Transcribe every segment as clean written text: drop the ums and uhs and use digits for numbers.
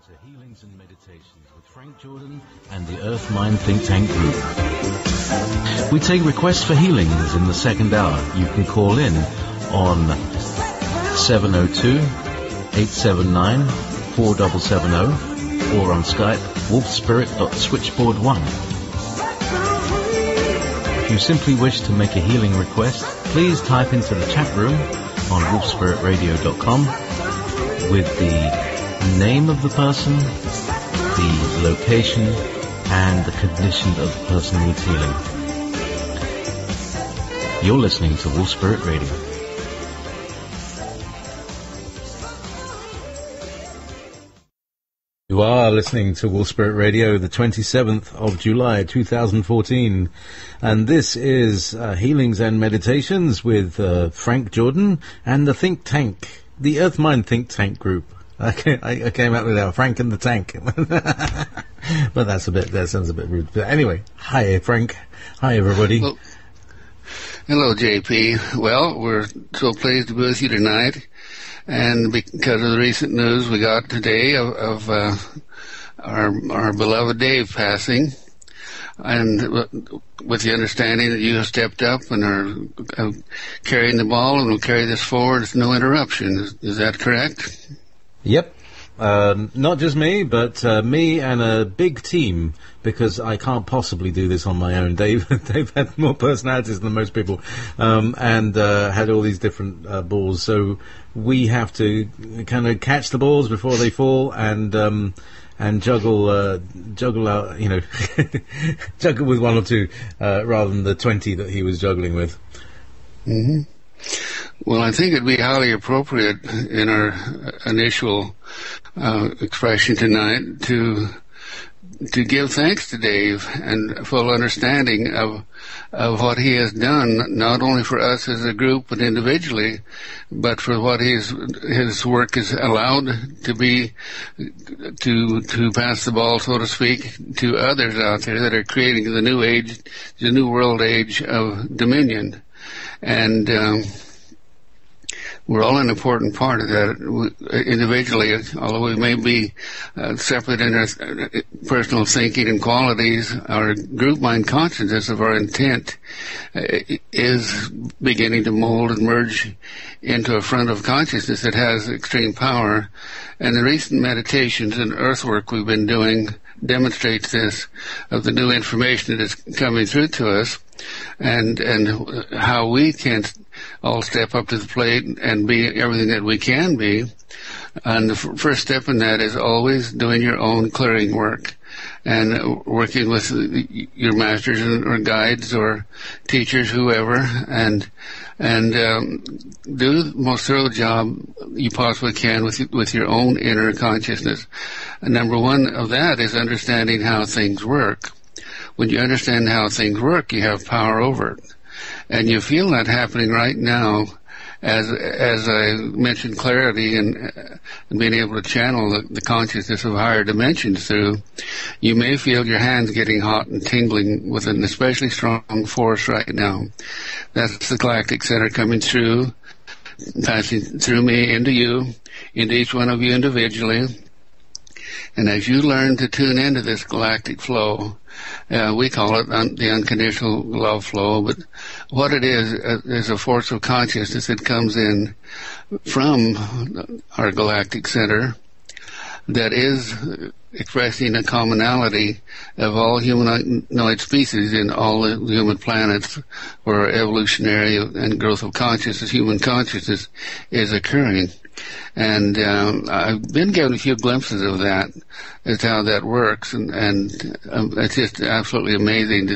to Healings and Meditations with Frank Jordan and the Earth Mind Think Tank Group. We take requests for healings in the second hour. You can call in on 702-879-4770 or on Skype, wolfspirit.switchboard1. If you simply wish to make a healing request, please type into the chat room on wolfspiritradio.com with the name of the person, the location, and the condition of the person needs healing. You're listening to Wolf Spirit Radio. You are listening to Wolf Spirit Radio, the 27th of July, 2014. And this is Healings and Meditations with Frank Jordan and the Think Tank, the Earth Mind Think Tank Group. I came out with Frank and the Tank. But that sounds a bit rude. But anyway, hi Frank. Hi everybody. Hello JP. Well, we're so pleased to be with you tonight. And because of the recent news we got today of our beloved Dave passing, and with the understanding that you have stepped up and are carrying the ball and will carry this forward with no interruption. Is that correct? Yep. Not just me, but me and a big team, because I can't possibly do this on my own. Dave had more personalities than most people, and had all these different balls. So we have to kind of catch the balls before they fall and juggle out, juggle with one or two rather than the 20 that he was juggling with. Mm-hmm. Well, I think it'd be highly appropriate in our initial expression tonight to give thanks to Dave and full understanding of what he has done, not only for us as a group but individually, but for what his work is allowed to be, to pass the ball, so to speak, to others out there that are creating the new age, the new world age of dominion. And we're all an important part of that individually, although we may be separate in our personal thinking and qualities. Our group mind consciousness of our intent is beginning to mold and merge into a front of consciousness that has extreme power. And the recent meditations and earthwork we've been doing demonstrates this, of the new information that is coming through to us, and how we can all step up to the plate and be everything that we can be. And the first step in that is always doing your own clearing work and working with your masters or guides or teachers, whoever, and do the most thorough job you possibly can with your own inner consciousness. And number one of that is understanding how things work. When you understand how things work, you have power over it. And you feel that happening right now, as I mentioned, clarity and being able to channel the consciousness of higher dimensions through. You may feel your hands getting hot and tingling with an especially strong force right now. That's the galactic center coming through, passing through me into you, into each one of you individually. And as you learn to tune into this galactic flow, we call it the unconditional love flow, but what it is a force of consciousness that comes in from our galactic center that is expressing a commonality of all humanoid species in all the human planets where evolutionary and growth of consciousness, human consciousness, is occurring. And I've been given a few glimpses of that, as how that works, and it's just absolutely amazing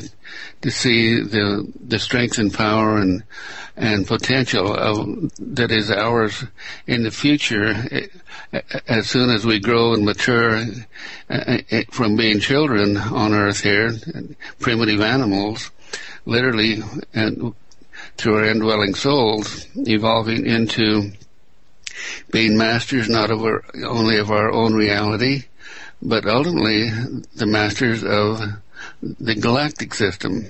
to see the strength and power and potential that is ours in the future, as soon as we grow and mature from being children on Earth here, primitive animals, literally, and through our indwelling souls, evolving into being masters not only of our own reality, but ultimately the masters of the galactic system.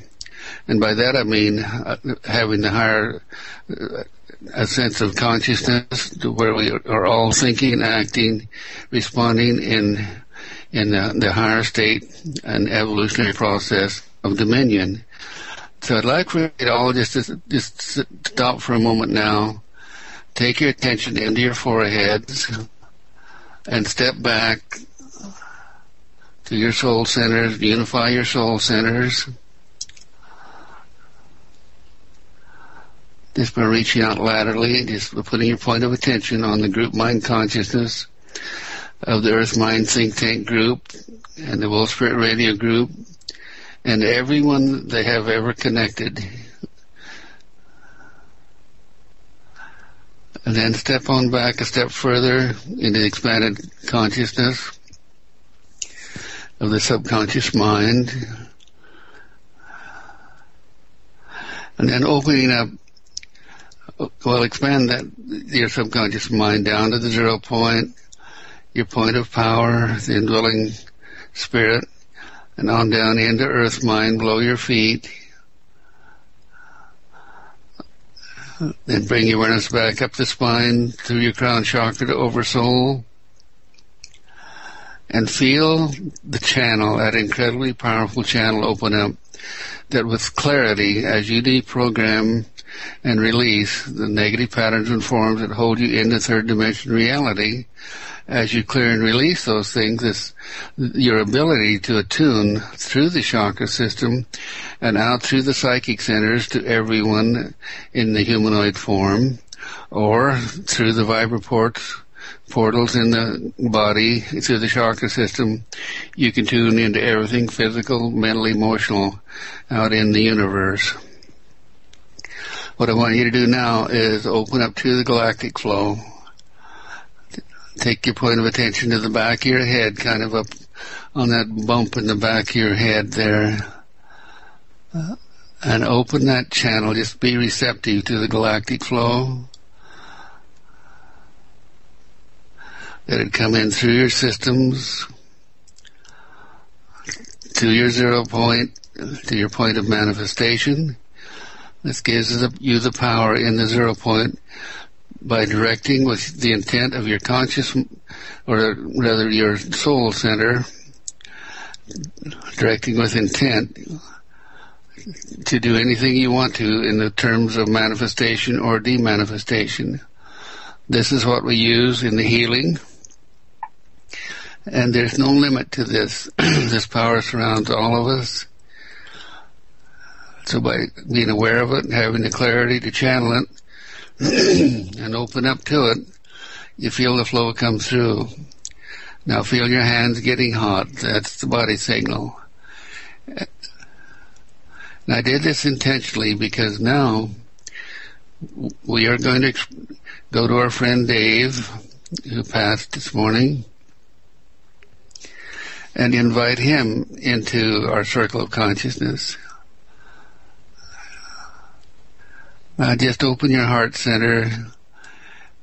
And by that I mean having the higher a sense of consciousness where we are all thinking, acting, responding in the higher state and evolutionary process of dominion. So I'd like for you all just to stop for a moment now, take your attention into your foreheads, and step back to your soul centers, unify your soul centers. Just by reaching out laterally, just putting your point of attention on the group mind consciousness of the Earth Mind Think Tank group and the World Spirit Radio group and everyone they have ever connected. And then step on back a step further into the expanded consciousness of the subconscious mind. And then opening up, well, expand your subconscious mind down to the 0 point, your point of power, the indwelling spirit, and on down into Earth Mind below your feet. Then bring your awareness back up the spine through your crown chakra to Oversoul. And feel the channel, that incredibly powerful channel open up, that with clarity, as you deprogram and release the negative patterns and forms that hold you in the third dimension reality, as you clear and release those things, your ability to attune through the chakra system and out through the psychic centers to everyone in the humanoid form, or through the portals in the body, through the chakra system, you can tune into everything physical, mental, emotional out in the universe. What I want you to do now is open up to the galactic flow. Take your point of attention to the back of your head, kind of up on that bump in the back of your head there. And open that channel. Just be receptive to the galactic flow. Let it come in through your systems, to your 0 point, to your point of manifestation. This gives you the power in the 0 point by directing with the intent of your conscious, or rather your soul center, directing with intent to do anything you want to in the terms of manifestation or demanifestation. This is what we use in the healing. And there's no limit to this. This power surrounds all of us. So by being aware of it and having the clarity to channel it and open up to it, you feel the flow come through. Now feel your hands getting hot. That's the body signal. And I did this intentionally because now we are going to go to our friend Dave, who passed this morning, and invite him into our circle of consciousness. Now just open your heart center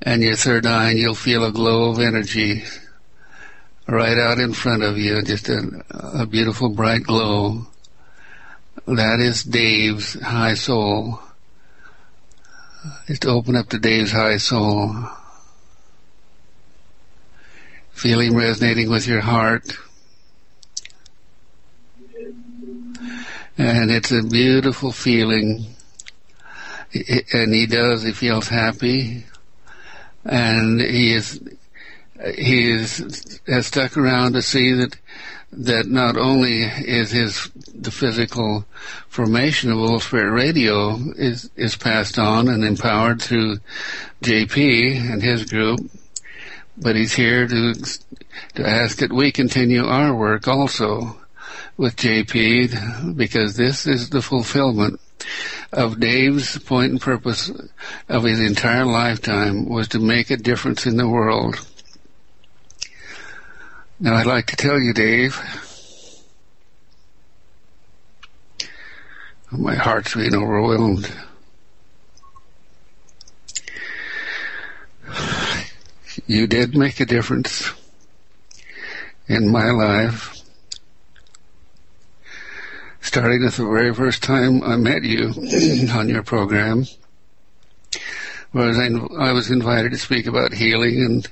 and your third eye, and you'll feel a glow of energy right out in front of you, just a beautiful bright glow. That is Dave's high soul. Just open up to Dave's high soul. Feel him resonating with your heart. And it's a beautiful feeling. And he feels happy. And he has stuck around to see that not only is the physical formation of World Spirit Radio is passed on and empowered through JP and his group, but he's here to ask that we continue our work also with JP, because this is the fulfillment of Dave's point and purpose of his entire lifetime, was to make a difference in the world. Now I'd like to tell you, Dave, my heart's being overwhelmed. You did make a difference in my life. Starting with the very first time I met you on your program, whereas I was invited to speak about healing, and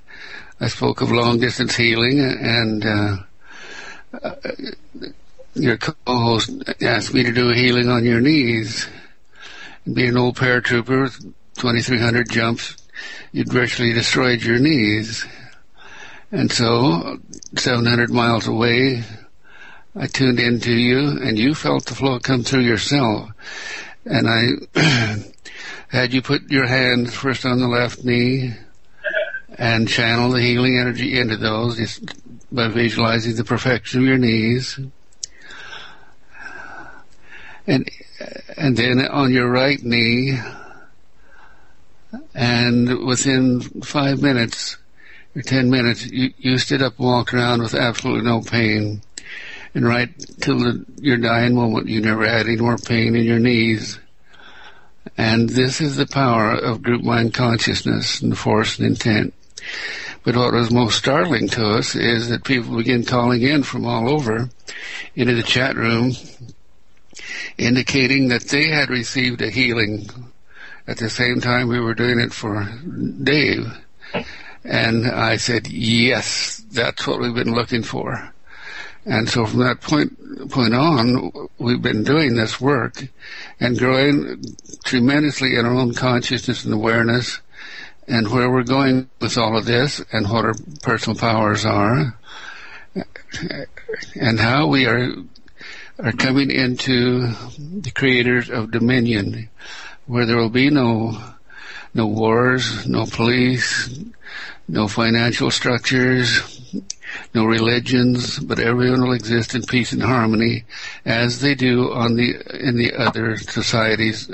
I spoke of long-distance healing, and your co-host asked me to do a healing on your knees. And being an old paratrooper with 2,300 jumps, you'd virtually destroyed your knees. And so, 700 miles away, I tuned into you, and you felt the flow come through yourself. And I had you put your hands first on the left knee and channel the healing energy into those just by visualizing the perfection of your knees. And then on your right knee, and within 5 minutes or 10 minutes, you stood up and walked around with absolutely no pain. And right till your dying moment, you never had any more pain in your knees. And this is the power of group mind consciousness and force and intent. But what was most startling to us is that people began calling in from all over into the chat room, indicating that they had received a healing at the same time we were doing it for Dave. And I said, yes, that's what we've been looking for. And so from that point on, we've been doing this work and growing tremendously in our own consciousness and awareness, and where we're going with all of this, and what our personal powers are, and how we are coming into the creators of dominion, where there will be no wars, no police, no financial structures, no religions, but everyone will exist in peace and harmony as they do in the other societies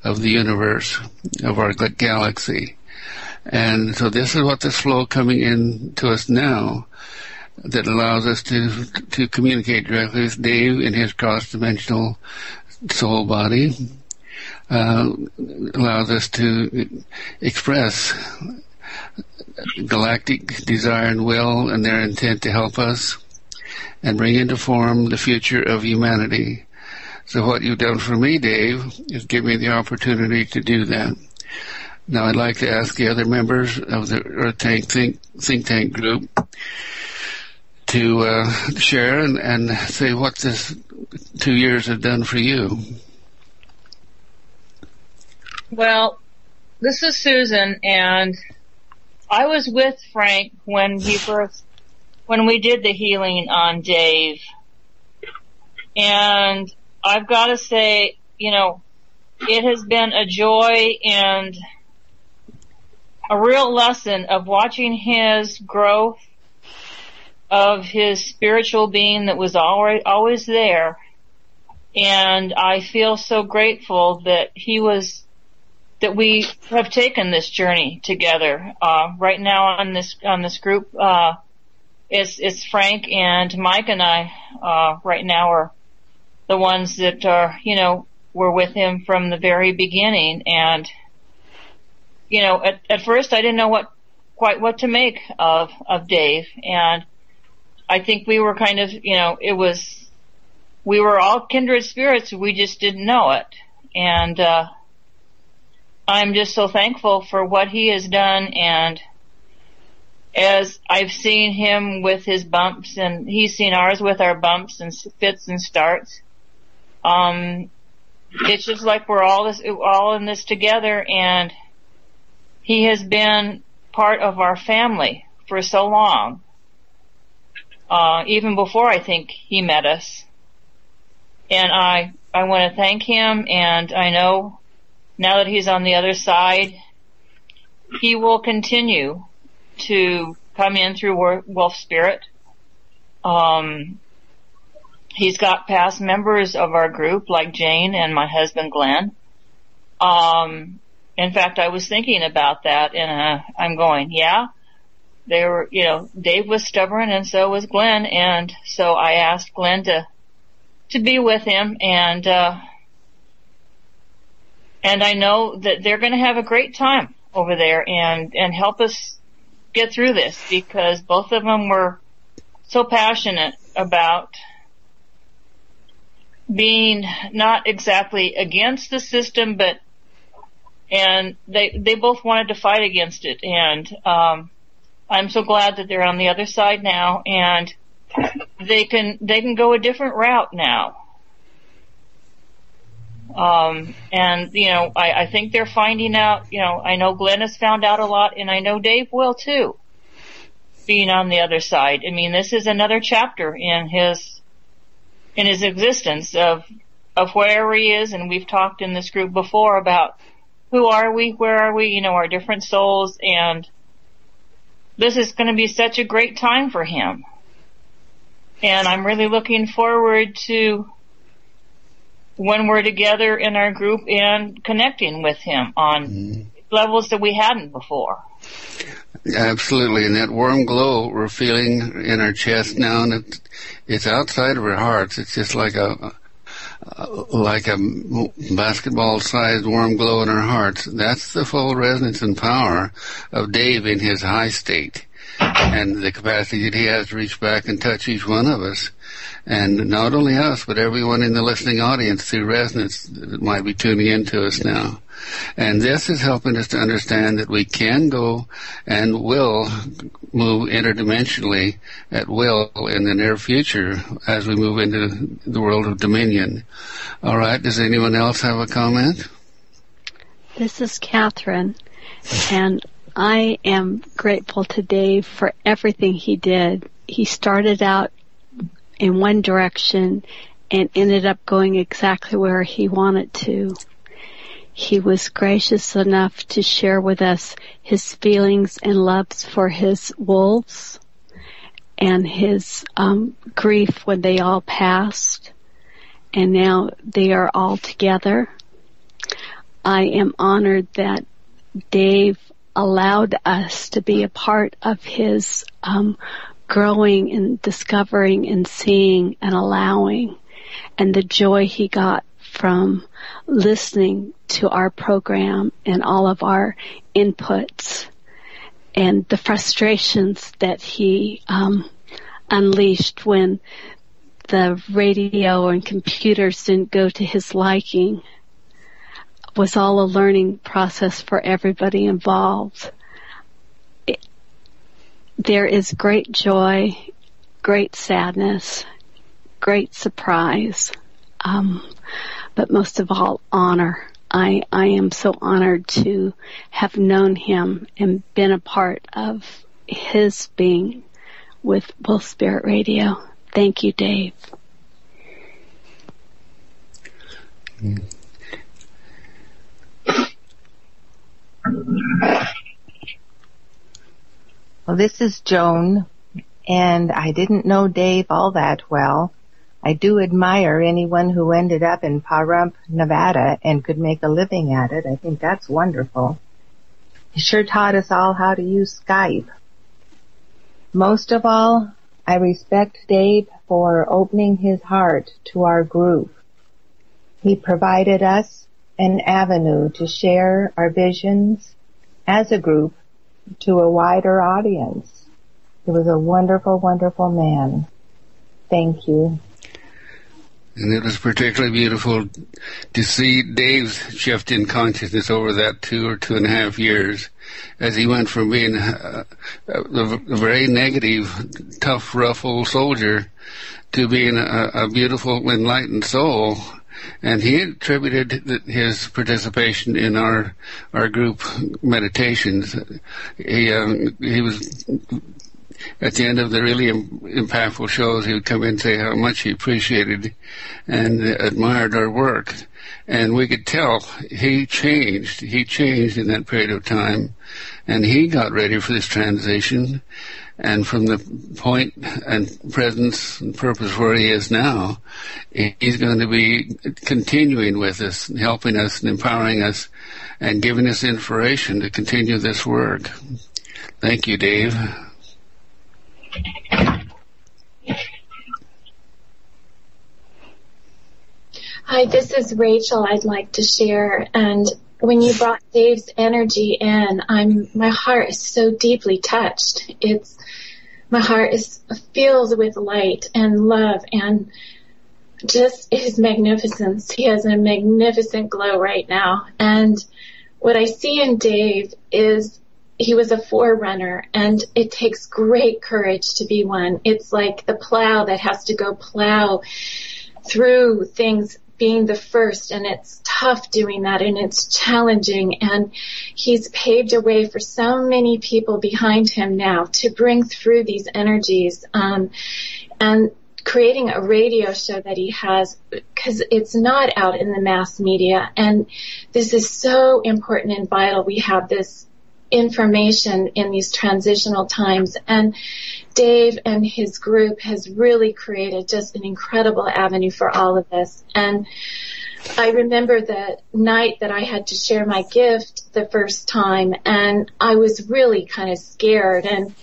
of the universe, of our galaxy. And so this is what this flow coming in to us now that allows us to communicate directly with Dave in his cross-dimensional soul body, allows us to express galactic desire and will and their intent to help us and bring into form the future of humanity. So what you've done for me, Dave, is give me the opportunity to do that. Now I'd like to ask the other members of the Earth Tank think tank group to share and say what this 2 years have done for you. Well, this is Susan, and I was with Frank when we did the healing on Dave. And I've got to say, it has been a joy and a real lesson of watching his growth, of his spiritual being that was always there. And I feel so grateful that we have taken this journey together. Right now on this group, it's Frank and Mike and I, right now are the ones that are, were with him from the very beginning. And, at first I didn't know quite what to make of Dave. And I think we were kind of, we were all kindred spirits. We just didn't know it. And, I'm just so thankful for what he has done, and as I've seen him with his bumps, and he's seen ours with our bumps and fits and starts, it's just like we're all in this together, and he has been part of our family for so long, even before I think he met us. And I want to thank him, and I know now that he's on the other side, he will continue to come in through Wolf Spirit. He's got past members of our group like Jane and my husband Glenn. In fact, I was thinking about that, and I'm going, yeah, they were, Dave was stubborn and so was Glenn, and so I asked Glenn to be with him, and I know that they're going to have a great time over there and help us get through this, because both of them were so passionate about being not exactly against the system, but and they both wanted to fight against it. And I'm so glad that they're on the other side now, and they can go a different route now. And I think they're finding out. I know Glenn has found out a lot, and I know Dave will too, being on the other side. I mean, this is another chapter in his existence of where he is, and we've talked in this group before about who are we, where are we, our different souls, and this is going to be such a great time for him. And I'm really looking forward to when we're together in our group and connecting with him on levels that we hadn't before. Absolutely, and that warm glow we're feeling in our chest now, and it's outside of our hearts. It's just like a basketball-sized warm glow in our hearts. That's the full resonance and power of Dave in his high state, and the capacity that he has to reach back and touch each one of us. And not only us, but everyone in the listening audience through resonance that might be tuning into us now. And this is helping us to understand that we can go and will move interdimensionally at will in the near future as we move into the world of dominion. All right, does anyone else have a comment? This is Catherine, and I am grateful to Dave for everything he did. He started out in one direction and ended up going exactly where he wanted to. He was gracious enough to share with us his feelings and loves for his wolves and his grief when they all passed, and now they are all together. I am honored that Dave allowed us to be a part of his growing and discovering and seeing and allowing, and the joy he got from listening to our program and all of our inputs, and the frustrations that he unleashed when the radio and computers didn't go to his liking was all a learning process for everybody involved. There is great joy, great sadness, great surprise, but most of all, honor. I am so honored to have known him and been a part of his being with Will Spirit Radio. Thank you, Dave. Well, this is Joan, and I didn't know Dave all that well. I do admire anyone who ended up in Pahrump, Nevada, and could make a living at it. I think that's wonderful. He sure taught us all how to use Skype. Most of all, I respect Dave for opening his heart to our group. He provided us an avenue to share our visions as a group to a wider audience. He was a wonderful, wonderful man. Thank you. And it was particularly beautiful to see Dave's shift in consciousness over that 2 or 2.5 years, as he went from being a very negative, tough, rough old soldier to being a beautiful, enlightened soul. And he attributed his participation in our group meditations. He was, at the end of the really impactful shows, he would come in and say how much he appreciated and admired our work. And we could tell he changed. He changed in that period of time. And he got ready for this transition. And from the point and presence and purpose where he is now, he's going to be continuing with us, helping us and empowering us and giving us inspiration to continue this work. Thank you, Dave. Hi, this is Rachel. I'd like to share. And when you brought Dave's energy in, my heart is so deeply touched. My heart is filled with light and love and just his magnificence. He has a magnificent glow right now. And what I see in Dave is he was a forerunner, and it takes great courage to be one. It's like the plow that has to go plow through things, being the first, and it's tough doing that, and it's challenging, and he's paved a way for so many people behind him now to bring through these energies, and creating a radio show that he has, because it's not out in the mass media, and this is so important and vital. We have this information in these transitional times, and Dave and his group has really created just an incredible avenue for all of us. And I remember the night that I had to share my gift the first time, and I was really kind of scared, and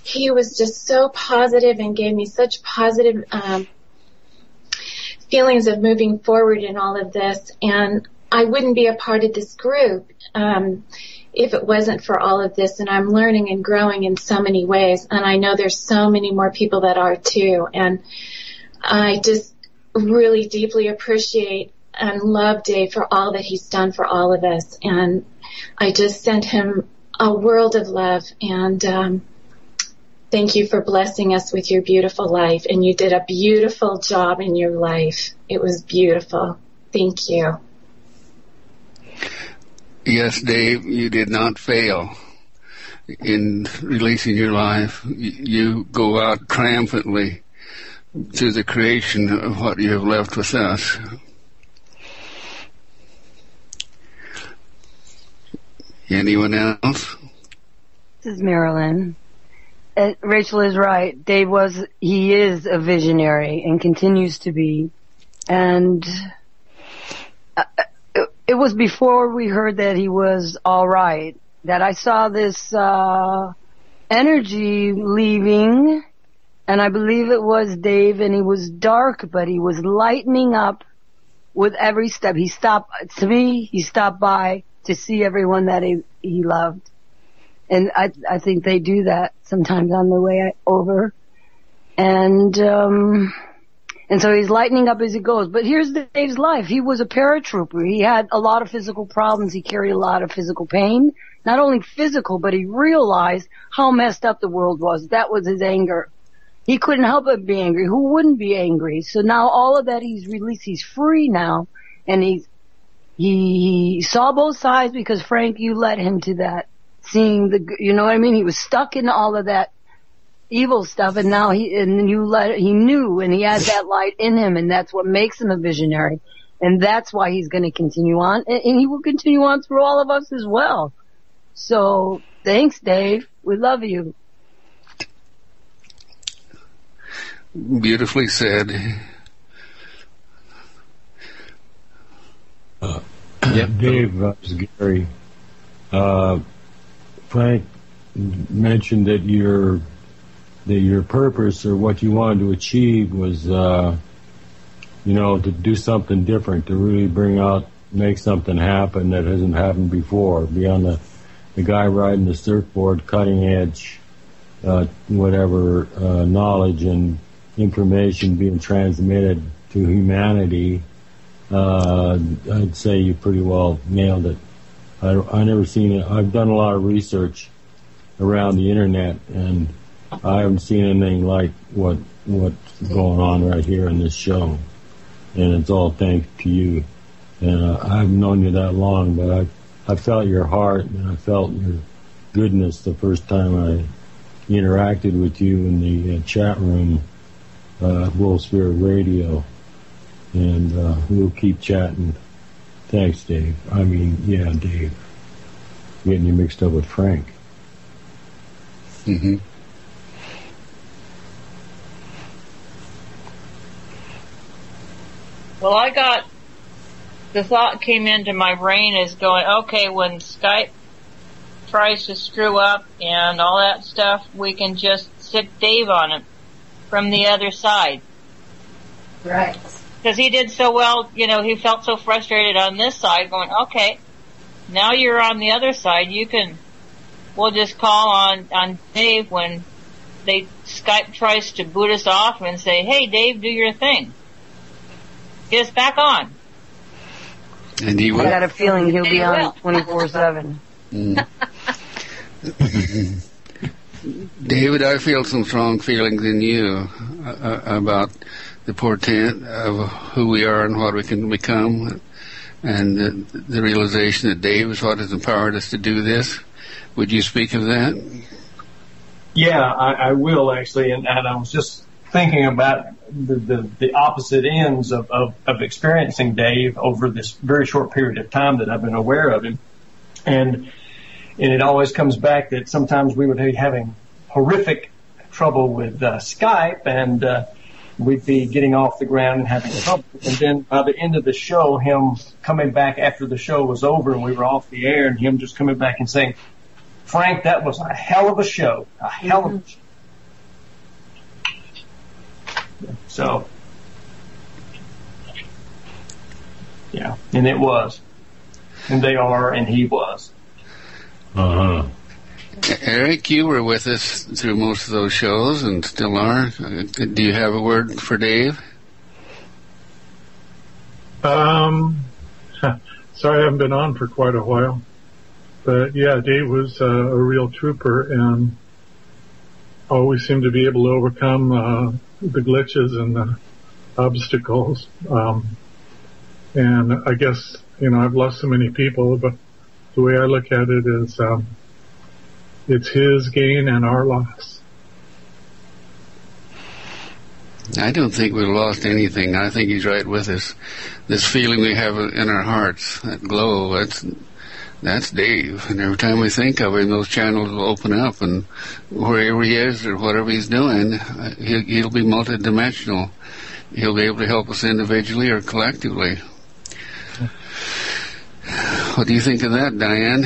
he was just so positive and gave me such positive feelings of moving forward in all of this, and I wouldn't be a part of this group if it wasn't for all of this, and I'm learning and growing in so many ways, and I know there's so many more people that are too, and I just really deeply appreciate and love Dave for all that he's done for all of us, and I just sent him a world of love, and thank you for blessing us with your beautiful life, and you did a beautiful job in your life. It was beautiful. Thank you. Yes, Dave, you did not fail in releasing your life. You go out triumphantly to the creation of what you have left with us. Anyone else? This is Marilyn. Rachel is right. He is a visionary and continues to be. And it was before we heard that he was all right that I saw this energy leaving, and I believe it was Dave, and he was dark, but he was lightening up with every step. He stopped by to see everyone that he loved. And I think they do that sometimes on the way over. And so he's lightening up as he goes. But here's Dave's life. He was a paratrooper. He had a lot of physical problems. He carried a lot of physical pain. Not only physical, but he realized how messed up the world was. That was his anger. He couldn't help but be angry. Who wouldn't be angry? So now all of that he's released. He's free now. And he saw both sides because, Frank, you led him to that. Seeing you know what I mean? He was stuck in all of that evil stuff, and now he knew, and he had that light in him, and that's what makes him a visionary, and that's why he's going to continue on, and he will continue on through all of us as well. So thanks, Dave. We love you. Beautifully said. Dave, this is Gary. Frank mentioned that your purpose or what you wanted to achieve was, to do something different, to really make something happen that hasn't happened before, beyond the guy riding the surfboard, cutting edge, knowledge and information being transmitted to humanity. I'd say you pretty well nailed it. I never seen it. I've done a lot of research around the internet, and I haven't seen anything like what's going on right here in this show. And it's all thanks to you. And I haven't known you that long, but I felt your heart and I felt your goodness the first time I interacted with you in the chat room, World Spirit Radio. And we'll keep chatting. Thanks, Dave. Dave. Getting you mixed up with Frank. Mm-hmm. Well, the thought came into my brain is going, okay, when Skype tries to screw up and all that stuff, we can just stick Dave on it from the other side. Right. Because he did so well, he felt so frustrated on this side, going, okay, now you're on the other side, we'll just call on Dave when Skype tries to boot us off and say, hey, Dave, do your thing. Get us back on. And he will. I got a feeling he'll be on 24/7. David, I feel some strong feelings in you about the portent of who we are and what we can become, and the realization that Dave is what has empowered us to do this. Would you speak of that? Yeah, I will actually, and I was just thinking about the opposite ends of experiencing Dave over this very short period of time that I've been aware of him, and it always comes back that sometimes we would be having horrific trouble with Skype, and we'd be getting off the ground and having trouble. And then by the end of the show, him coming back after the show was over and we were off the air, and him just coming back and saying, "Frank, that was a hell of a show, a hell of a show." So, yeah, and it was, and they are, and he was. Eric, you were with us through most of those shows and still are. Do you have a word for Dave? Sorry I haven't been on for quite a while. But yeah, Dave was a real trooper and always seemed to be able to overcome the glitches and the obstacles. And I guess, I've lost so many people, but the way I look at it is it's his gain and our loss. I don't think we've lost anything. I think he's right with us. This feeling we have in our hearts, that glow, that's Dave. And every time we think of him, those channels will open up, and wherever he is or whatever he's doing, he'll be multidimensional. He'll be able to help us individually or collectively. What do you think of that, Diane?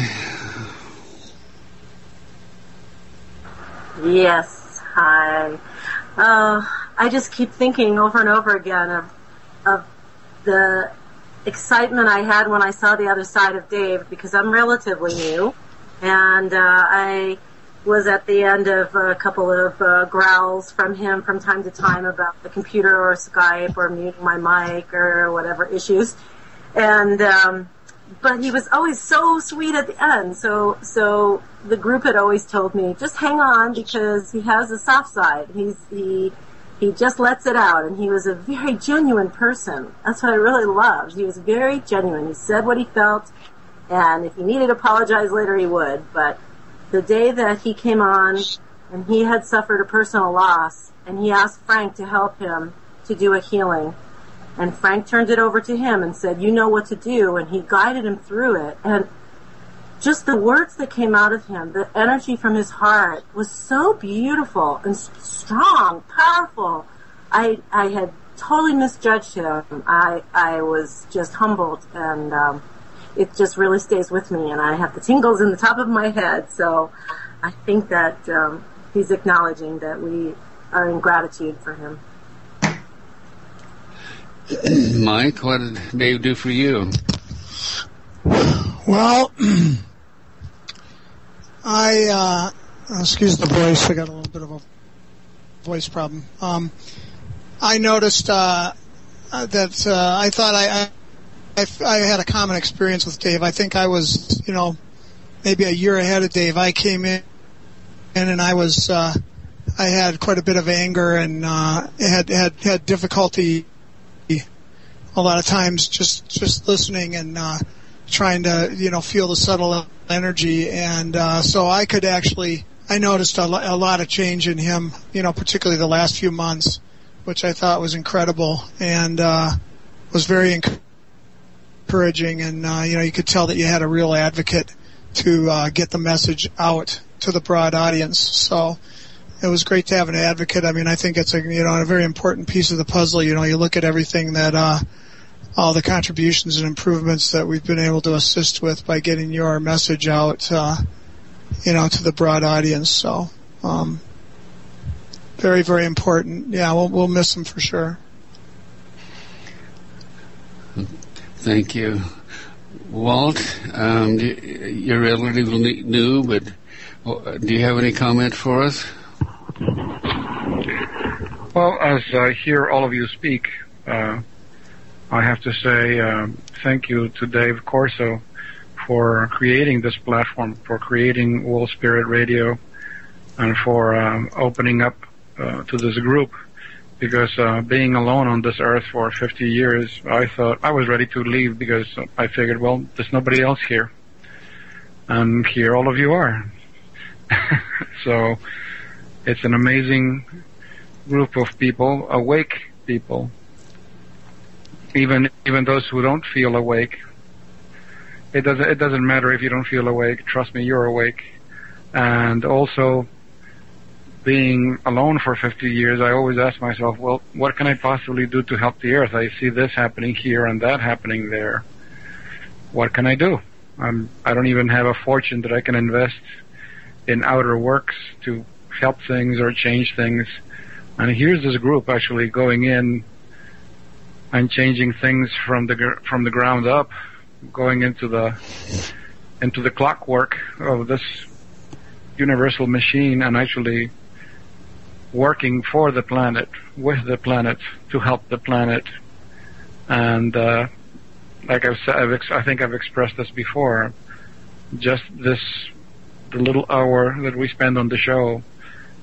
Yes, hi. I just keep thinking over and over again of the excitement I had when I saw the other side of Dave, because I'm relatively new, and I was at the end of a couple of growls from him from time to time about the computer or Skype or muting my mic or whatever issues, and but he was always so sweet at the end. So the group had always told me, just hang on, because he has a soft side. He just lets it out, and he was a very genuine person. That's what I really loved. He was very genuine. He said what he felt, and if he needed to apologize later, he would. But the day that he came on, and he had suffered a personal loss, and he asked Frank to help him to do a healing, and Frank turned it over to him and said, you know what to do, and he guided him through it. And just the words that came out of him, the energy from his heart was so beautiful and strong, powerful. I had totally misjudged him. I was just humbled, and it just really stays with me, and I have the tingles in the top of my head. So I think that he's acknowledging that we are in gratitude for him. Mike, what did Dave do for you? Well, excuse the voice, I got a little bit of a voice problem. I noticed that I thought I had a common experience with Dave. I think I was, maybe a year ahead of Dave. I came in and I was, I had quite a bit of anger and had difficulty a lot of times just listening and trying to feel the subtle energy, and so I noticed a lot of change in him, particularly the last few months, which I thought was incredible and was very encouraging, and you could tell that you had a real advocate to get the message out to the broad audience. So it was great to have an advocate. I mean, I think it's a very important piece of the puzzle. You look at everything that all the contributions and improvements that we've been able to assist with by getting your message out, to the broad audience. So, very, very important. Yeah, we'll miss him for sure. Thank you. Walt, you're relatively new, but do you have any comment for us? Well, as I hear all of you speak, I have to say thank you to Dave Corso for creating this platform, for creating World Spirit Radio, and for opening up to this group. Because being alone on this earth for 50 years, I thought I was ready to leave because I figured, well, there's nobody else here. And here all of you are. So it's an amazing group of people, awake people. Even those who don't feel awake. It doesn't matter if you don't feel awake. Trust me, you're awake. And also, being alone for 50 years, I always ask myself, well, what can I possibly do to help the earth? I see this happening here and that happening there. What can I do? I don't even have a fortune that I can invest in outer works to help things or change things. And here's this group actually going in and changing things from the ground up, going into the clockwork of this universal machine and actually working for the planet, with the planet, to help the planet. And like I've said, I think I've expressed this before, just the little hour that we spend on the show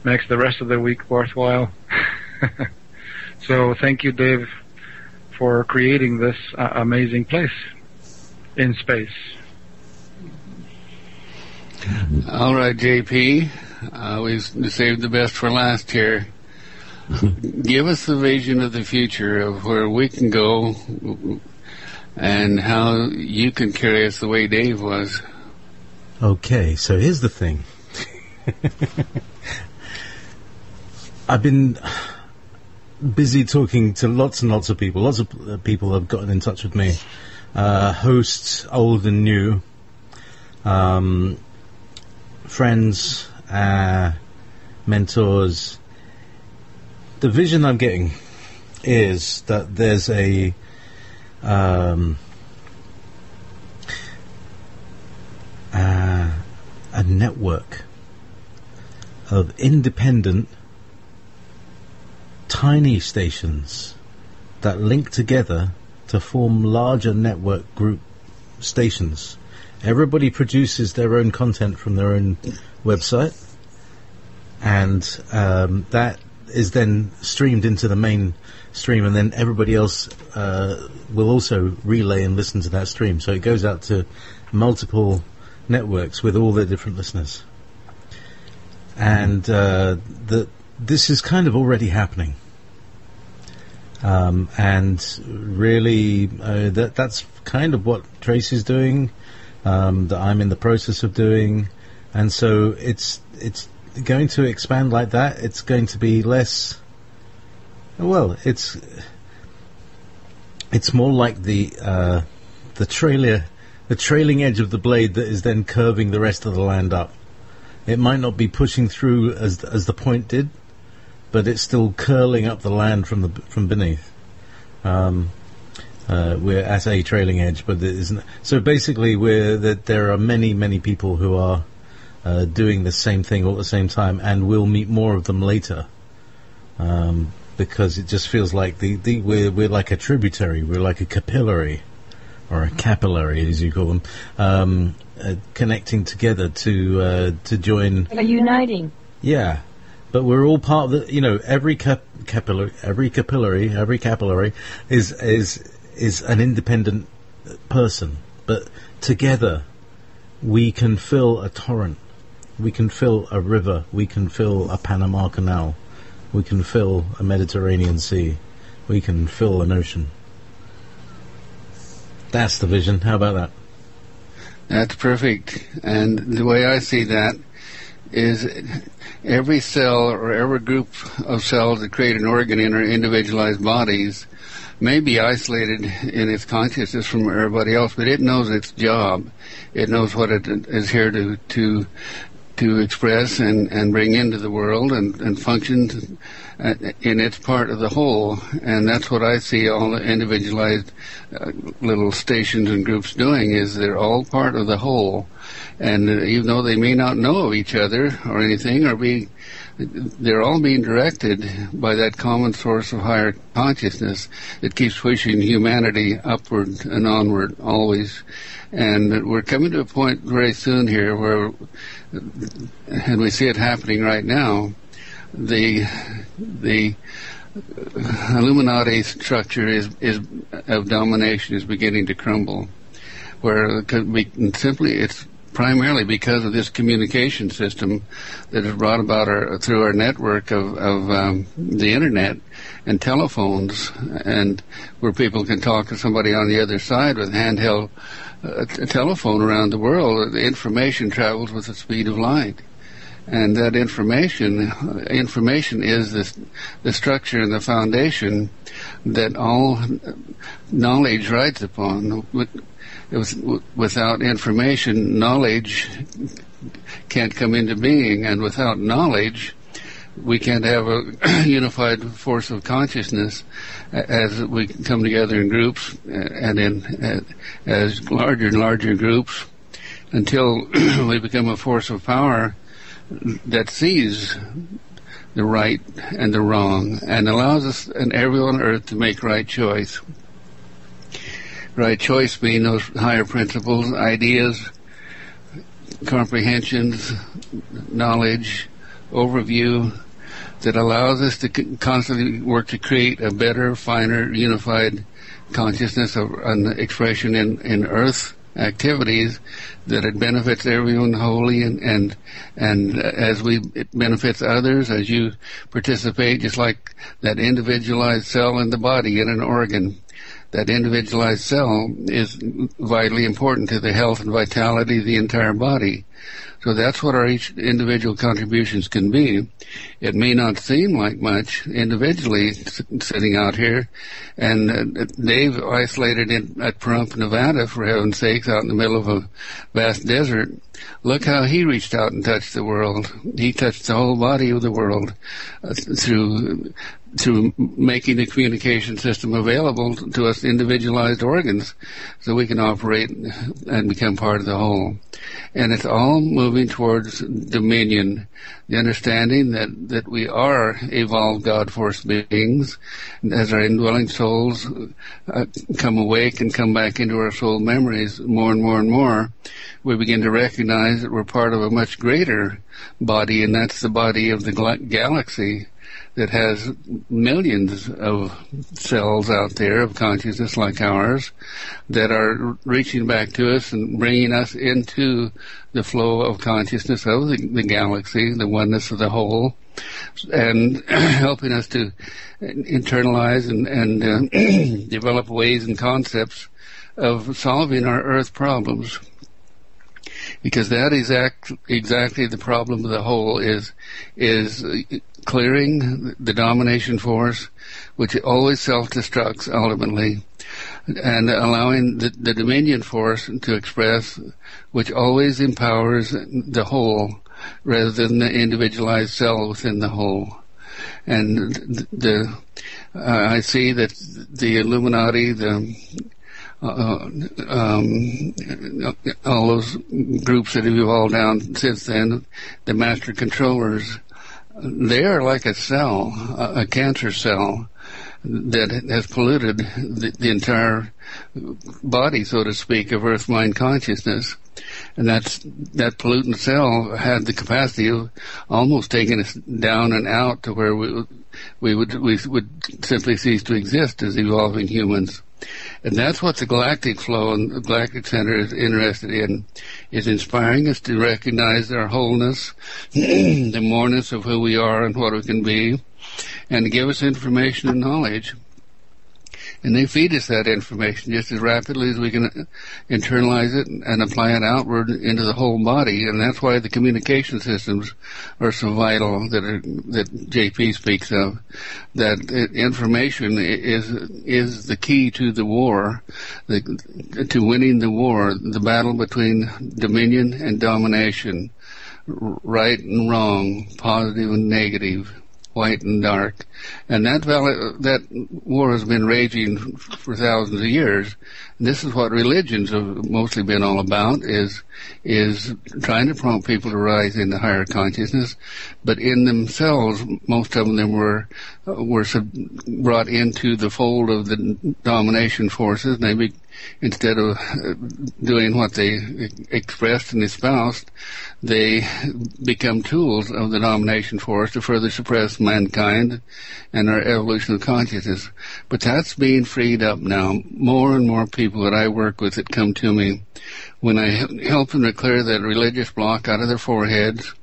makes the rest of the week worthwhile. So thank you, Dave, for creating this amazing place in space. All right, JP, we saved the best for last here. Give us the vision of the future of where we can go and how you can carry us the way Dave was. Okay, so here's the thing. I've been busy talking to lots and lots of people. Lots of people have gotten in touch with me. Hosts, old and new. Friends, mentors. The vision I'm getting is that there's a network of independent tiny stations that link together to form larger network group stations. Everybody produces their own content from their own website, and that is then streamed into the main stream, and then everybody else will also relay and listen to that stream. So it goes out to multiple networks with all their different listeners. And this is kind of already happening. And really, that's kind of what Tracy's doing, that I'm in the process of doing. And so it's going to expand like that. It's going to be less, well, it's more like the trailing edge of the blade that is then curving the rest of the land up. It might not be pushing through as the point did, but it's still curling up the land from beneath. We're at a trailing edge, but it isn't. So basically, there are many people who are doing the same thing all at the same time, and we'll meet more of them later. Because it just feels like we're like a tributary, we're like a capillary, or a capillary as you call them, connecting together to join. Uniting. Yeah, but we're all part of the. Every capillary is an independent person, but together we can fill a torrent, we can fill a river, we can fill a Panama Canal, we can fill a Mediterranean Sea, we can fill an ocean. That's the vision. How about that? That's perfect. And the way I see that is every cell or every group of cells that create an organ in our individualized bodies may be isolated in its consciousness from everybody else, but it knows its job. It knows what it is here to express and bring into the world and function in its part of the whole. And that's what I see all the individualized little stations and groups doing, is they're all part of the whole. And even though they may not know each other or anything or be they're all being directed by that common source of higher consciousness that keeps pushing humanity upward and onward always. And we're coming to a point very soon here where, and we see it happening right now, the Illuminati structure is of domination is beginning to crumble, where it's primarily because of this communication system that is brought about through our network of the internet and telephones, and where people can talk to somebody on the other side with handheld a telephone around the world. The information travels with the speed of light. And that information is the structure and the foundation that all knowledge rides upon. Without information, knowledge can't come into being, and without knowledge, we can't have a unified force of consciousness as we come together in groups and as larger and larger groups until we become a force of power that sees the right and the wrong and allows us and everyone on earth to make right choice. Right choice being those higher principles, ideas, comprehensions, knowledge, overview that allows us to constantly work to create a better, finer, unified consciousness of an expression in earth activities that it benefits everyone wholly and as it benefits others as you participate, just like that individualized cell in the body in an organ. That individualized cell is vitally important to the health and vitality of the entire body. So that's what our each individual contributions can be. It may not seem like much individually sitting out here, and Dave isolated at Pahrump, Nevada, for heaven's sakes, out in the middle of a vast desert. Look how he reached out and touched the world. He touched the whole body of the world through making the communication system available to us individualized organs so we can operate and become part of the whole. And it's all moving towards dominion, the understanding that we are evolved God-force beings. As our indwelling souls come awake and come back into our soul memories more and more and more, we begin to recognize that we're part of a much greater body, and that's the body of the galaxy that has millions of cells out there of consciousness like ours that are reaching back to us and bringing us into the flow of consciousness of the galaxy, the oneness of the whole, and helping us to internalize and develop ways and concepts of solving our earth problems. Because that is exactly the problem of the whole is clearing the domination force, which always self-destructs ultimately, and allowing the dominion force to express, which always empowers the whole rather than the individualized cell within the whole. And I see that the Illuminati, all those groups that have evolved down since then, the master controllers, they are like a cell, a cancer cell that has polluted the entire body, so to speak, of earth mind consciousness. And that pollutant cell had the capacity of almost taking us down and out to where we would simply cease to exist as evolving humans. And that's what the galactic flow and the galactic center is interested in, is inspiring us to recognize our wholeness, the moreness of who we are and what we can be, and to give us information and knowledge. And they feed us that information just as rapidly as we can internalize it and apply it outward into the whole body. And that's why the communication systems are so vital that JP speaks of. That information is the key to the war, to winning the war, the battle between dominion and domination, right and wrong, positive and negative. white and dark. And that war has been raging for thousands of years. And this is what religions have mostly been all about, is trying to prompt people to rise into higher consciousness. But in themselves, most of them were brought into the fold of the domination forces. Maybe instead of doing what they expressed and espoused, they become tools of the domination force to further suppress mankind and our evolution of consciousness. But that's being freed up now. More and more people that I work with that come to me, when I help them to clear that religious block out of their foreheads,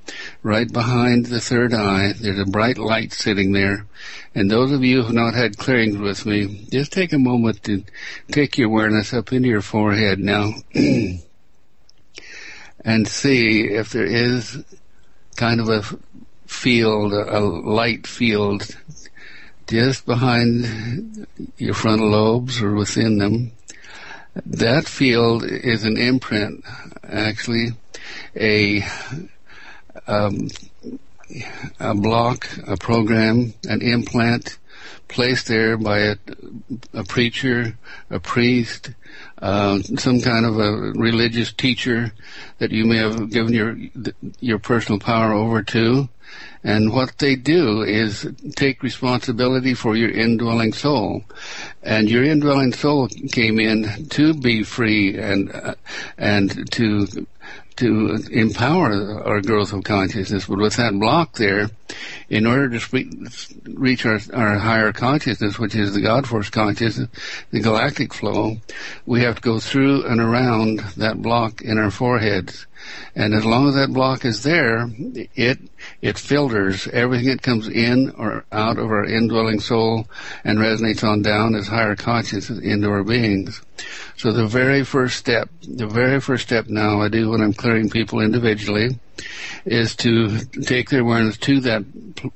right behind the third eye, there's a bright light sitting there. And those of you who have not had clearings with me, just take a moment to take your awareness up into your forehead now and see if there is kind of a field, a light field, just behind your frontal lobes or within them. That field is an imprint, actually, a block, a program, an implant placed there by a preacher, a priest, some kind of a religious teacher that you may have given your personal power over to. And what they do is take responsibility for your indwelling soul. And your indwelling soul came in to be free and to empower our growth of consciousness. But with that block there, in order to reach our higher consciousness, which is the God Force consciousness, the galactic flow, we have to go through and around that block in our foreheads. And as long as that block is there, it filters everything that comes in or out of our indwelling soul and resonates on down as higher consciousness into our beings. So the very first step now I do when I'm clearing people individually is to take their awareness to that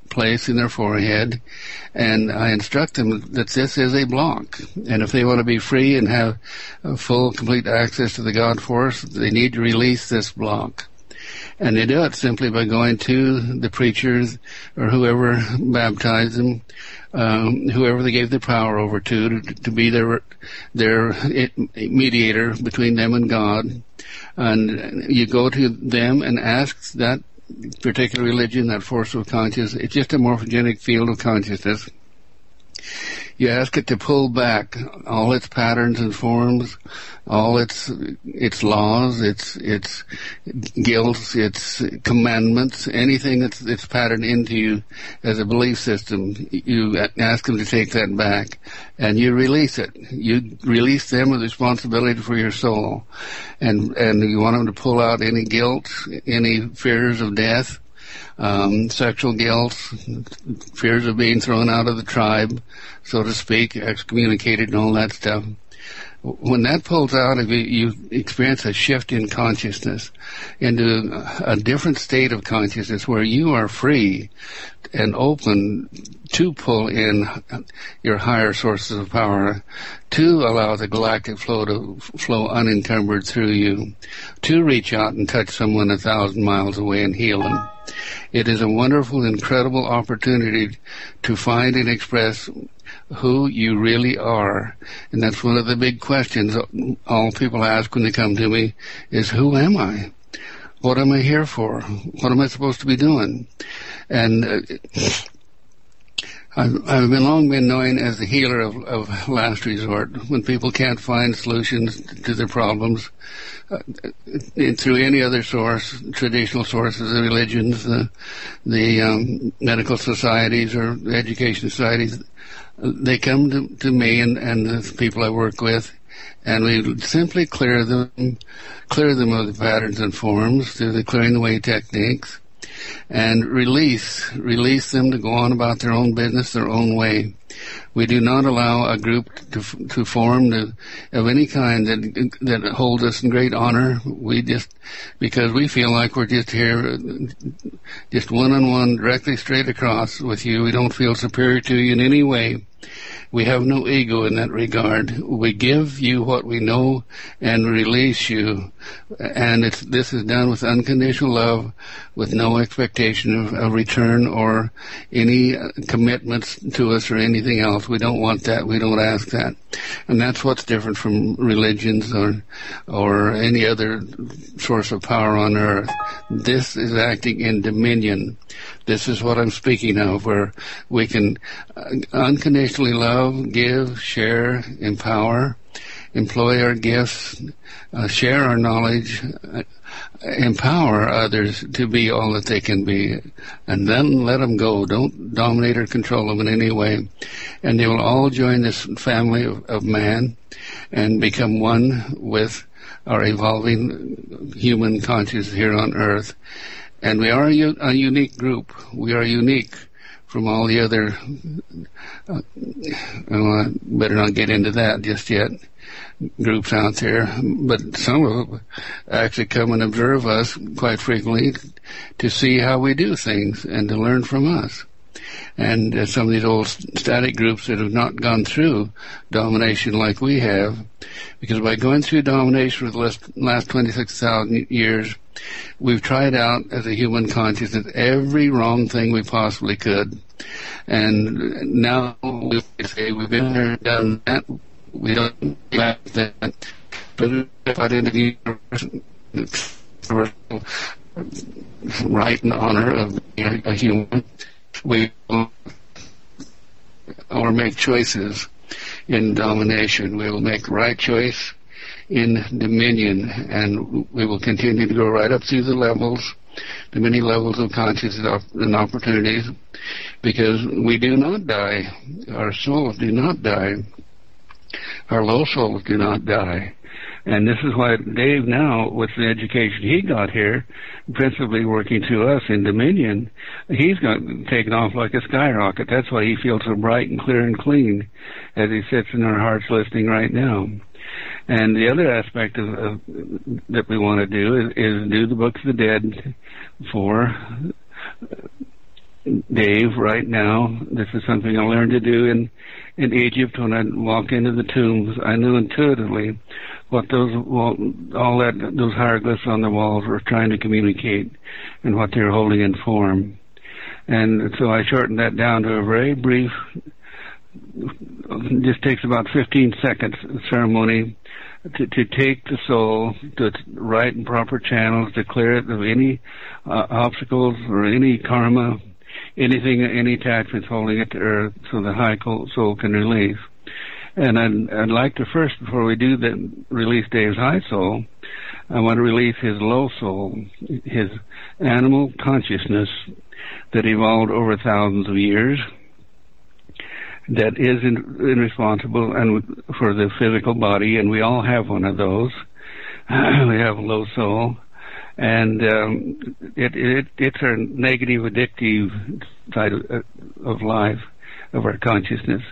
place in their forehead, and I instruct them that this is a block. And if they want to be free and have full, complete access to the God Force, they need to release this block. And they do it simply by going to the preachers or whoever baptized them, whoever they gave the power over to be their mediator between them and God. And you go to them and ask that particular religion, that force of consciousness. It's just a morphogenic field of consciousness. You ask it to pull back all its patterns and forms, all its laws, its guilts, its commandments, anything that's patterned into you as a belief system. You ask them to take that back, and you release it. You release them with responsibility for your soul, and you want them to pull out any guilt, any fears of death, sexual guilt, fears of being thrown out of the tribe, so to speak, excommunicated and all that stuff. When that pulls out of you, you experience a shift in consciousness into a different state of consciousness where you are free and open to pull in your higher sources of power, to allow the galactic flow to flow unencumbered through you, to reach out and touch someone 1,000 miles away and heal them. It is a wonderful, incredible opportunity to find and express who you really are. And that's one of the big questions all people ask when they come to me is, who am I? What am I here for? What am I supposed to be doing? And I've long been known as the healer of last resort. When people can't find solutions to their problems through any other source, traditional sources, the religions, the medical societies or education societies, they come to me and the people I work with, and we simply clear them of the patterns and forms through the clearing away techniques, and release them to go on about their own business, their own way. We do not allow a group to form of any kind that holds us in great honor. Because we feel like we're just here, just one-on-one, directly straight across with you. We don't feel superior to you in any way. We have no ego in that regard. We give you what we know and release you. And this is done with unconditional love, with no expectation of return or any commitments to us or anything else. We don't want that. We don't ask that. And that's what's different from religions or any other source of power on earth. This is acting in dominion. This is what I'm speaking of, where we can unconditionally love, give, share, empower, employ our gifts, share our knowledge, empower others to be all that they can be, and then let them go. Don't dominate or control them in any way. And they will all join this family of man and become one with our evolving human consciousness here on earth. And we are a unique group. We are unique from all the other, I better not get into that just yet, groups out there. But some of them actually come and observe us quite frequently to see how we do things and to learn from us. And some of these old static groups that have not gone through domination like we have, because by going through domination for the last 26,000 years, we've tried out as a human consciousness every wrong thing we possibly could. And now we say we've been there, done that, we don't like that. But if I did the universal right and honor of being a human, we will or make choices in domination. We will make the right choice in dominion, and we will continue to go right up through the levels, the many levels of consciousness and opportunities, because we do not die. Our souls do not die. Our low souls do not die. And this is why Dave now, with the education he got here, principally working to us in Dominion, he's got taken off like a skyrocket. That's why he feels so bright and clear and clean as he sits in our hearts listening right now. And the other aspect of that we want to do is do the Books of the Dead for Dave right now. This is something I learned to do in Egypt when I'd walk into the tombs. I knew intuitively what those hieroglyphs on the walls were trying to communicate and what they were holding in form. And so I shortened that down to a very brief, just takes about 15 seconds ceremony to take the soul to its right and proper channels, to clear it of any obstacles or any karma, anything, any attachments holding it to earth, so the high soul can release. And I'd like to first, before we do that, release Dave's high soul, I want to release his low soul, his animal consciousness that evolved over thousands of years, that is irresponsible and for the physical body, and we all have one of those. We have a low soul, and it's our negative, addictive side of life, of our consciousness.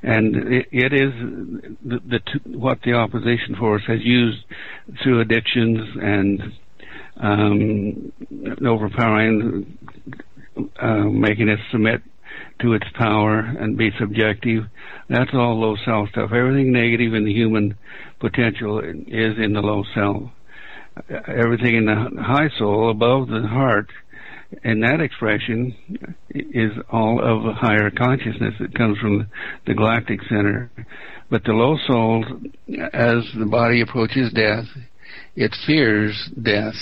And it is what the opposition force has used through addictions and overpowering, making us submit to its power and be subjective. That's all low self stuff. Everything negative in the human potential is in the low self. Everything in the high soul, above the heart, and that expression is all of a higher consciousness that comes from the galactic center. But the low soul, as the body approaches death, it fears death,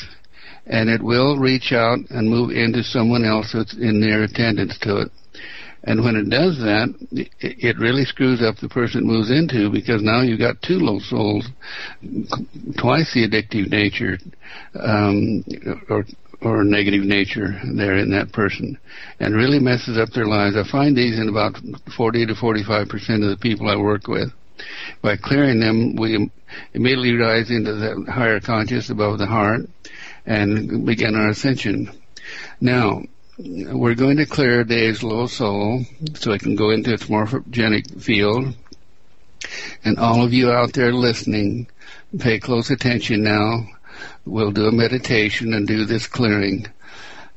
and it will reach out and move into someone else that's in their attendance to it. And when it does that, it really screws up the person it moves into, because now you've got two low souls, twice the addictive nature, or negative nature there in that person, and really messes up their lives. I find these in about 40 to 45% of the people I work with. By clearing them, we immediately rise into the higher conscious above the heart and begin our ascension. Now, we're going to clear Dave's low soul so it can go into its morphogenic field. And all of you out there listening, pay close attention now. We'll do a meditation and do this clearing.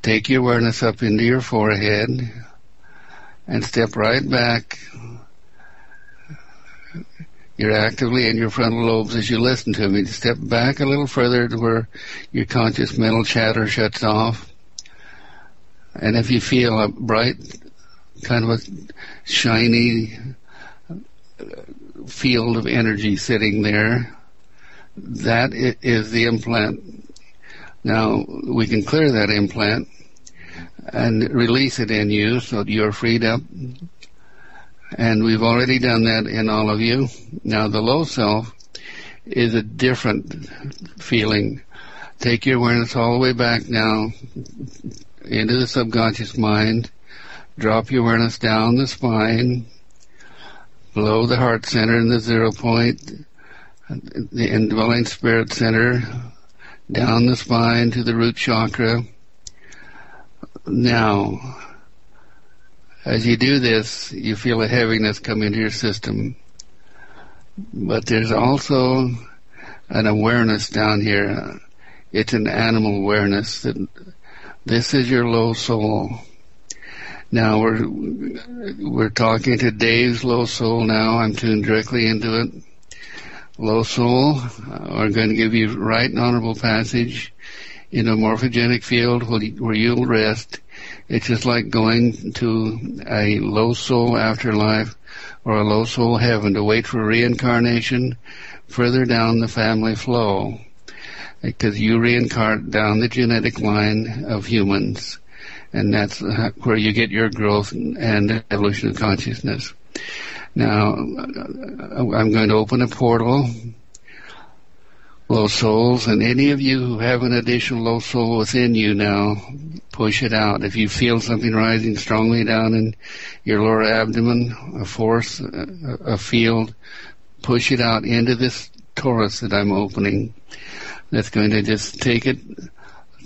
Take your awareness up into your forehead and step right back You're actively in your frontal lobes as you listen to me. Step back a little further to where your conscious mental chatter shuts off. And if you feel a bright, kind of a shiny field of energy sitting there, that is the implant. Now, we can clear that implant and release it in you so that you're freed up. And we've already done that in all of you. Now, the low self is a different feeling. Take your awareness all the way back now into the subconscious mind. Drop your awareness down the spine, below the heart center in the 0 point, the indwelling spirit center, down the spine to the root chakra. Now, as you do this, you feel a heaviness come into your system. But there's also an awareness down here. It's an animal awareness that this is your low soul. Now we're talking to Dave's low soul now. I'm tuned directly into it. Low soul, we're going to give you right and honorable passage in a morphogenic field where you'll rest. It's just like going to a low soul afterlife or a low soul heaven to wait for reincarnation further down the family flow, because you reincarnate down the genetic line of humans, and that's where you get your growth and evolution of consciousness. Now, I'm going to open a portal, low souls, and any of you who have an additional low soul within you now, push it out. If you feel something rising strongly down in your lower abdomen, a force, a field, push it out into this torus that I'm opening. That's going to just take it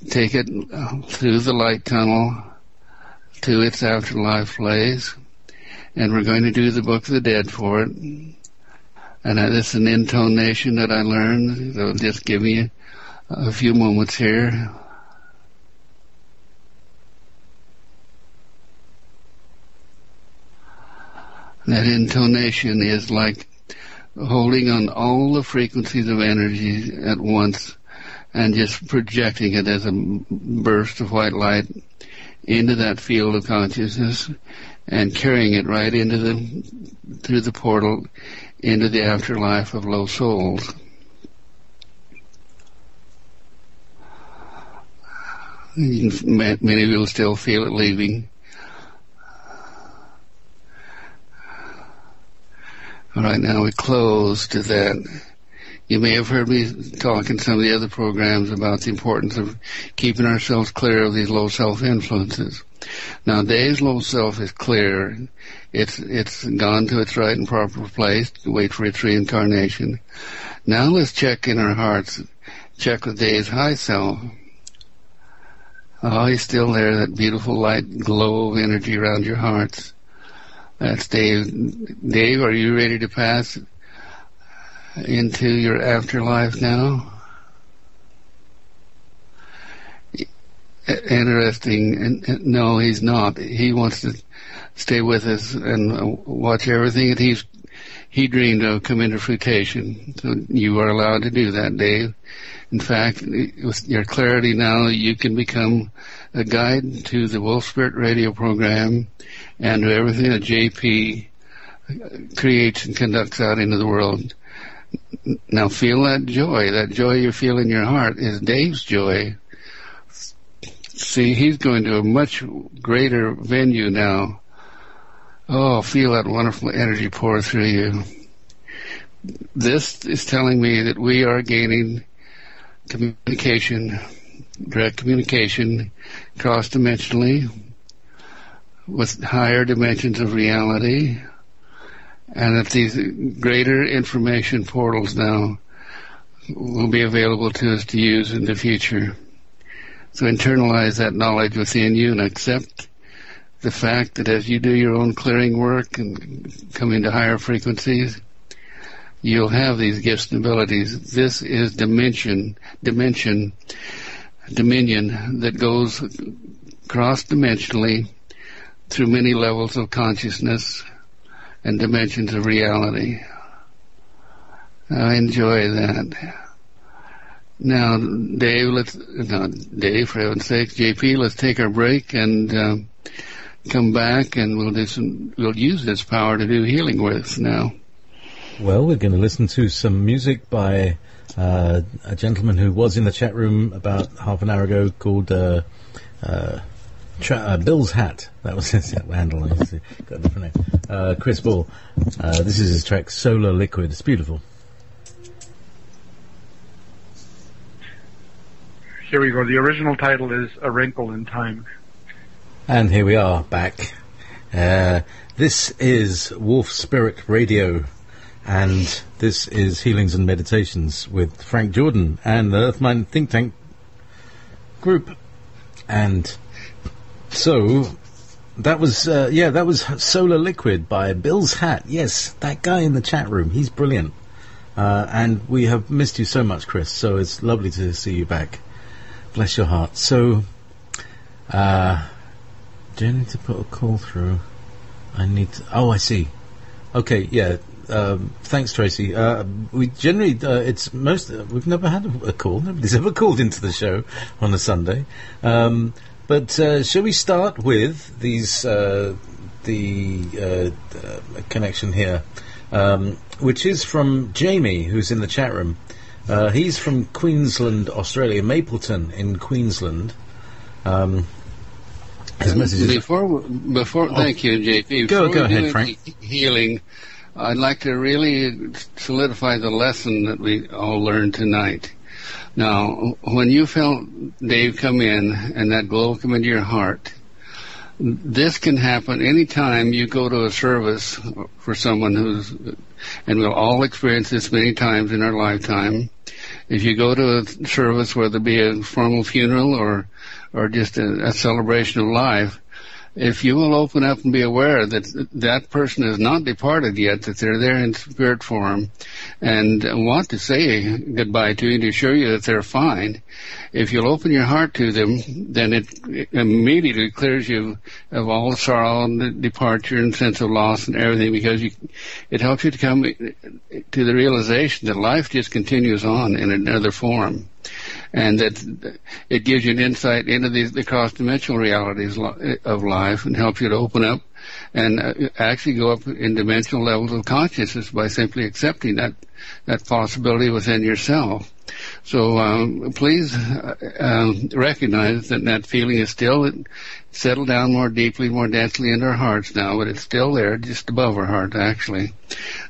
through the light tunnel to its afterlife place. And we're going to do the Book of the Dead for it. And this is an intonation that I learned. So just give me a few moments here. That intonation is like holding on all the frequencies of energy at once and just projecting it as a burst of white light into that field of consciousness and carrying it right through the portal into the afterlife of low souls. Many of you will still feel it leaving. All right, now we close to that. You may have heard me talk in some of the other programs about the importance of keeping ourselves clear of these low self influences. Now, Dave's low self is clear. It's gone to its right and proper place to wait for its reincarnation. Now let's check in our hearts. Check with Dave's high self. Oh, he's still there, that beautiful light glow of energy around your hearts. That's Dave. Dave, are you ready to pass into your afterlife now? Interesting. No, he's not. He wants to stay with us and watch everything that he dreamed of come into fruition. So you are allowed to do that, Dave. In fact, with your clarity now, you can become a guide to the Wolf Spirit radio program and to everything that JP creates and conducts out into the world. Now feel that joy. That joy you feel in your heart is Dave's joy. See, he's going to a much greater venue now. Oh, feel that wonderful energy pour through you. This is telling me that we are gaining communication, direct communication, cross-dimensionally, with higher dimensions of reality, and that these greater information portals now will be available to us to use in the future. So internalize that knowledge within you and accept the fact that as you do your own clearing work and come into higher frequencies, you'll have these gifts and abilities. This is dominion that goes cross-dimensionally through many levels of consciousness and dimensions of reality. I enjoy that. Now, Dave, for heaven's sake, JP, let's take our break and come back, and we'll use this power to do healing with now. Well, we're going to listen to some music by a gentleman who was in the chat room about half an hour ago called Bill's Hat. That was his handle. Got a different name. Chris Ball. This is his track Solar Liquid. It's beautiful. Here we go. The original title is A Wrinkle in Time. And here we are, back. This is Wolf Spirit Radio, and this is Healings and Meditations with Frank Jordan and the Earthmind Think Tank group. And so, that was Solar Liquid by Bill's Hat. Yes, that guy in the chat room, he's brilliant. And we have missed you so much, Chris, so it's lovely to see you back. Bless your heart. So, do I need to put a call through? I need to... Oh, I see. Okay, yeah. Thanks, Tracy. We generally... we've never had a call. Nobody's ever called into the show on a Sunday. But shall we start with these... the connection here, which is from Jamie, who's in the chat room. He's from Queensland, Australia, Mapleton in Queensland. His message is... Before, thank you, JP. Go ahead, Frank. Healing, I'd like to really solidify the lesson that we all learned tonight. Now, when you felt Dave come in and that glow come into your heart, this can happen anytime you go to a service for someone and we'll all experience this many times in our lifetime. If you go to a service, whether it be a formal funeral or just a celebration of life, if you will open up and be aware that that person is not departed yet, that they're there in spirit form and want to say goodbye to you to assure you that they're fine, if you'll open your heart to them, then it immediately clears you of all the sorrow and the departure and sense of loss and everything, because it helps you to come to the realization that life just continues on in another form. And that it gives you an insight into the cross-dimensional realities of life and helps you to open up and actually go up in dimensional levels of consciousness by simply accepting that possibility within yourself. So please recognize that feeling is still settled down more deeply, more densely into our hearts now, but it's still there, just above our heart, actually.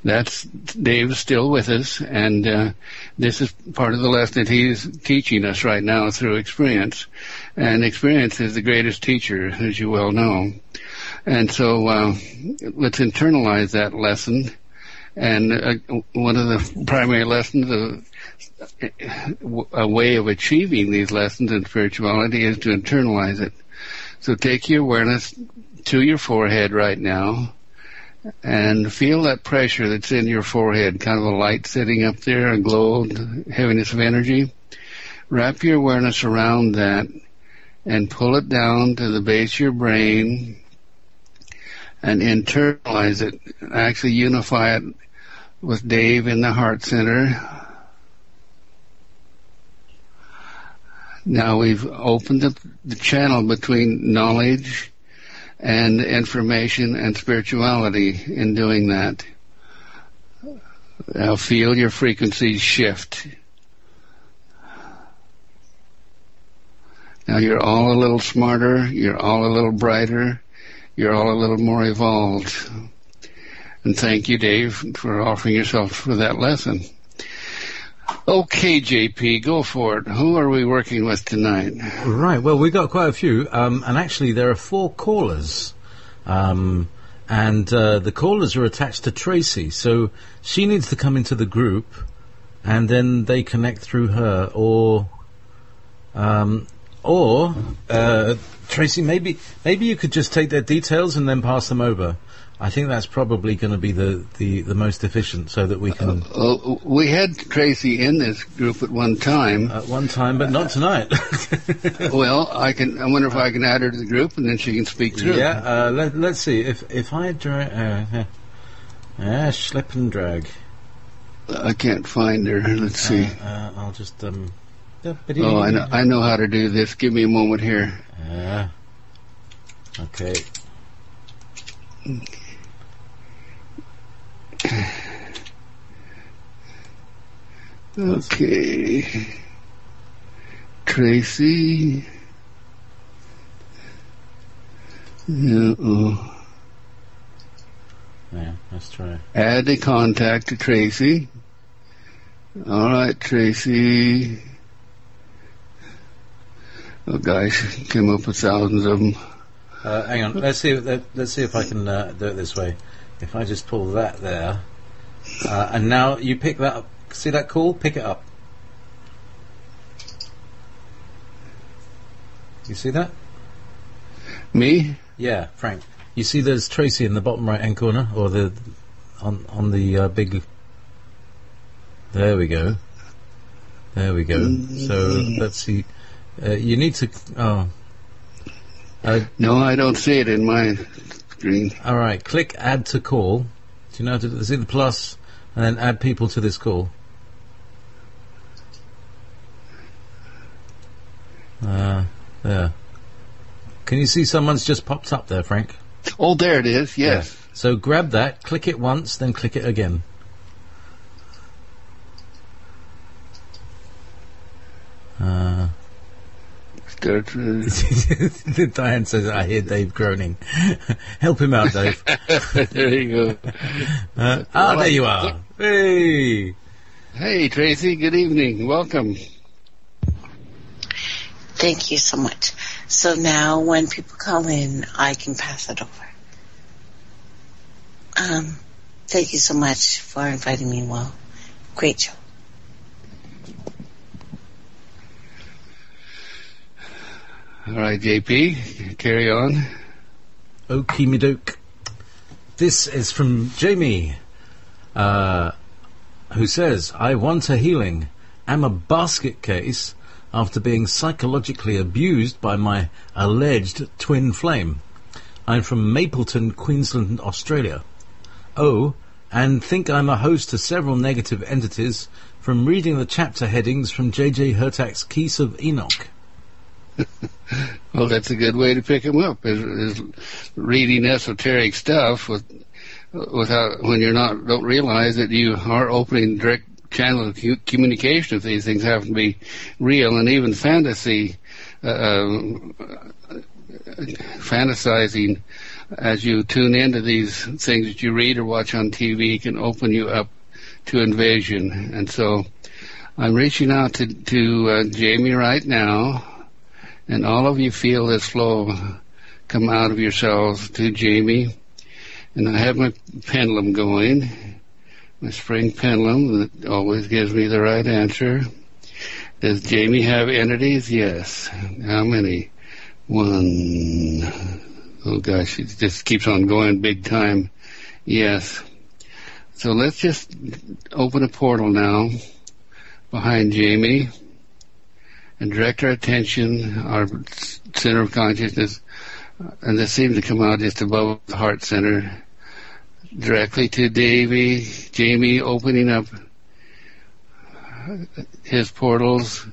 Dave's still with us, and this is part of the lesson that he's teaching us right now through experience. And experience is the greatest teacher, as you well know. And so let's internalize that lesson. And one of the primary lessons of a way of achieving these lessons in spirituality is to internalize it. So take your awareness to your forehead right now and feel that pressure that's in your forehead, kind of a light sitting up there, a glow, heaviness of energy. Wrap your awareness around that and pull it down to the base of your brain and internalize it. Actually unify it with Dave in the heart center. Now we've opened up the channel between knowledge and information and spirituality in doing that. Now feel your frequencies shift. Now you're all a little smarter, you're all a little brighter, you're all a little more evolved. And thank you, Dave, for offering yourself for that lesson. Okay, JP, go for it. Who are we working with tonight? Right, well, we got quite a few, and actually there are 4 callers, and the callers are attached to Tracy, so she needs to come into the group, and then they connect through her, or Tracy, maybe you could just take their details and then pass them over. I think that's probably going to be the most efficient, so that we can... we had Tracy in this group at one time. At one time, but not tonight. Well, I wonder if I can add her to the group, and then she can speak through. Yeah, let's see. If I drag... slip and drag. I can't find her. Let's see. I'll just I know how to do this. Give me a moment here. Okay. Okay. Tracy. Yeah, let's try. Add a contact to Tracy. All right, Tracy. Oh gosh, came up with thousands of them. Hang on, let's see if I can do it this way. If I just pull that there, and now you pick that up. See that call? Pick it up. You see that? Me? Yeah, Frank. You see there's Tracy in the bottom right hand corner, or the on the big. There we go. There we go. So let's see. You need to. No, I don't see it in my screen. All right, click Add to Call. Do you know how to see the plus, and then add people to this call? There. Can you see someone's just popped up there, Frank? Oh, there it is. Yes. Yeah. So grab that, click it once, then click it again. Diane says, I hear Dave groaning. Help him out, Dave. There you go. There you are. Hey. Hey, Tracy. Good evening. Welcome. Thank you so much. So now when people call in, I can pass it over. Thank you so much for inviting me. Well, great show. All right, JP, carry on. Okie me doke. This is from Jamie, who says, I want a healing. I'm a basket case after being psychologically abused by my alleged twin flame. I'm from Mapleton, Queensland, Australia. Oh, and think I'm a host to several negative entities from reading the chapter headings from J.J. Hurtak's Keys of Enoch. Well, that's a good way to pick him up, is reading esoteric stuff without when don't realize that you are opening direct channel of communication if these things happen to be real, and even fantasizing as you tune into these things that you read or watch on TV can open you up to invasion. And so I'm reaching out to Jamie right now, and all of you feel this flow come out of yourselves to Jamie. And I have my pendulum going, my spring pendulum that always gives me the right answer. Does Jamie have entities? Yes. How many? 1. Oh gosh, it just keeps on going big time. Yes. So let's just open a portal now behind Jamie and direct our attention, our center of consciousness, and this seems to come out just above the heart center, directly to Jamie, opening up his portals,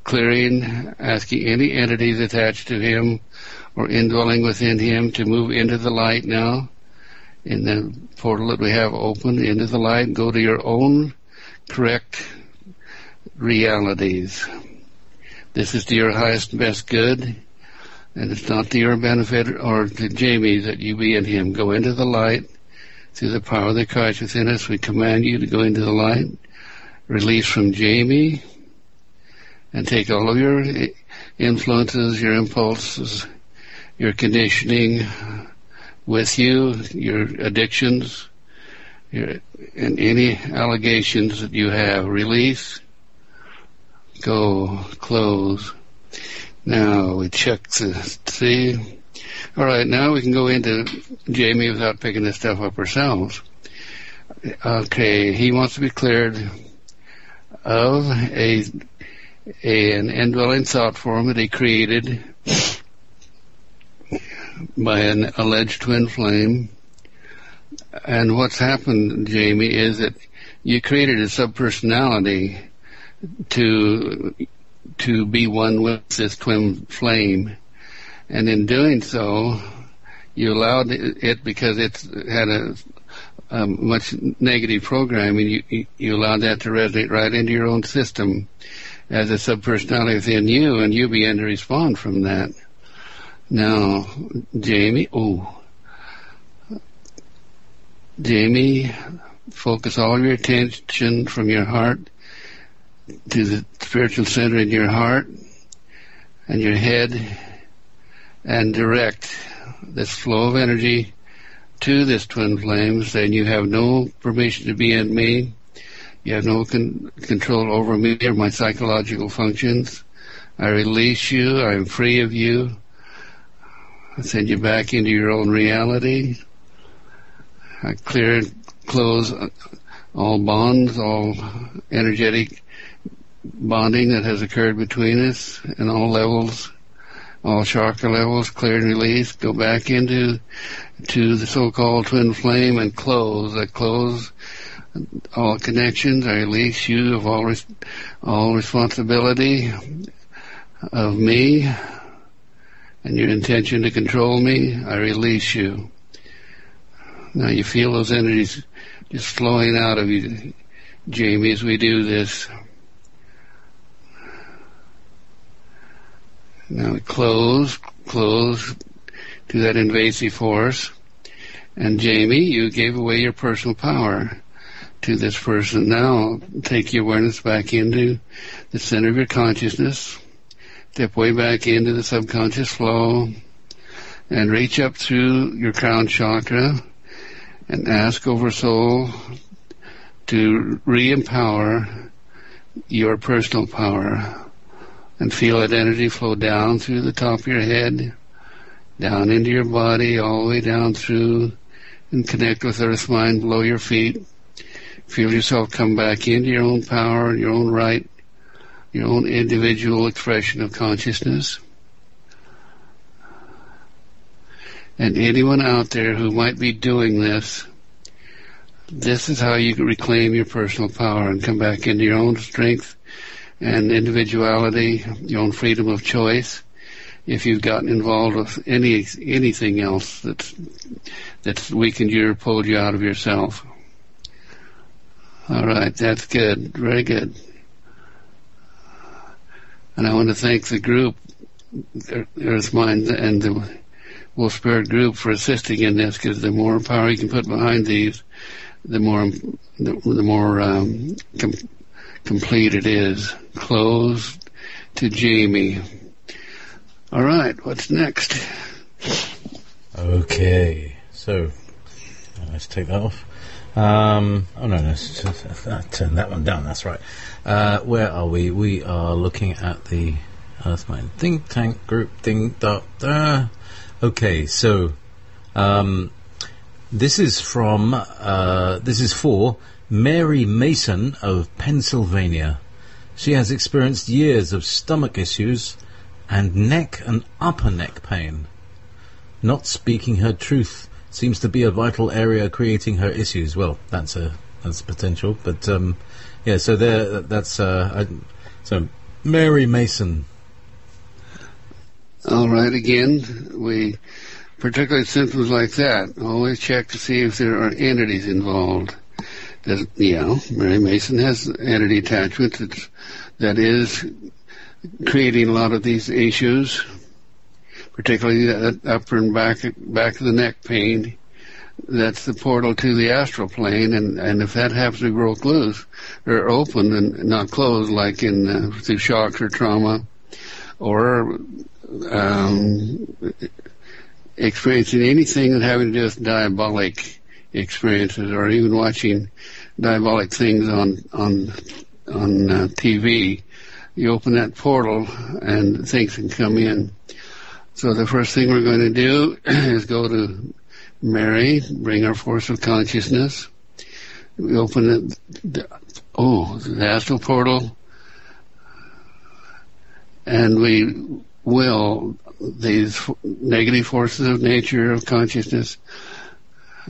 clearing, asking any entities attached to him or indwelling within him to move into the light now, in the portal that we have open, into the light, go to your own correct realities. This is to your highest and best good, and it's not to your benefit or to Jamie that you be in him. Go into the light through the power of the Christ within us. We command you to go into the light, release from Jamie, and take all of your influences, your impulses, your conditioning with you, your addictions, and any allegations that you have. Release, go, close. Now we check to see. All right, now we can go into Jamie without picking this stuff up ourselves. Okay, he wants to be cleared of an indwelling thought form that he created by an alleged twin flame. And what's happened, Jamie, is that you created a subpersonality to be one with this twin flame, and in doing so, you allowed it, because it's had a much negative programming, you allowed that to resonate right into your own system as a subpersonality within you, and you began to respond from that. Now, Jamie, focus all your attention from your heart to the spiritual center in your heart and your head, and direct this flow of energy to this twin flame, saying you have no permission to be in me, you have no control over me or my psychological functions. I release you, I am free of you. I send you back into your own reality. I clear and close all bonds, all energetic bonding that has occurred between us in all levels, all chakra levels, clear and release. Go back into the so-called twin flame and close. I close all connections. I release you of all responsibility of me and your intention to control me. I release you. Now you feel those energies just flowing out of you, Jamie, as we do this. Now close to that invasive force. And Jamie, you gave away your personal power to this person. Now take your awareness back into the center of your consciousness. Step way back into the subconscious flow and reach up through your crown chakra and ask Oversoul to re-empower your personal power, and feel that energy flow down through the top of your head, down into your body, all the way down through, and connect with Earth Mind below your feet. Feel yourself come back into your own power, your own right, your own individual expression of consciousness. And anyone out there who might be doing this is how you can reclaim your personal power and come back into your own strength and individuality, your own freedom of choice. If you've gotten involved with anything else that's weakened you or pulled you out of yourself. All right, that's good, very good. And I want to thank the group, Earth Mind and the Wolf Spirit group, for assisting in this, because the more power you can put behind these, the more complete it is. Close to Jamie. All right, what's next? Okay, so let's take that off. Oh no, let's turn that one down. That's right. Where are we? We are looking at the Earth Mind Think Tank group thing. Okay, so this is for Mary Mason of Pennsylvania. She has experienced years of stomach issues and neck and upper neck pain. Not speaking her truth seems to be a vital area creating her issues. Well, that's potential, but yeah. So so Mary Mason. All right. Again, particularly symptoms like that, always check to see if there are entities involved. Mary Mason has entity attachments that is creating a lot of these issues, particularly that upper and back of the neck pain. That's the portal to the astral plane, and if that happens to grow loose or open and not closed, like in through shocks or trauma, or experiencing anything that having to do with diabolic experiences, or even watching diabolic things on TV, you open that portal and things can come in. So the first thing we're going to do is go to Mary, bring our force of consciousness. We open the astral portal, and we will these negative forces of nature, of consciousness,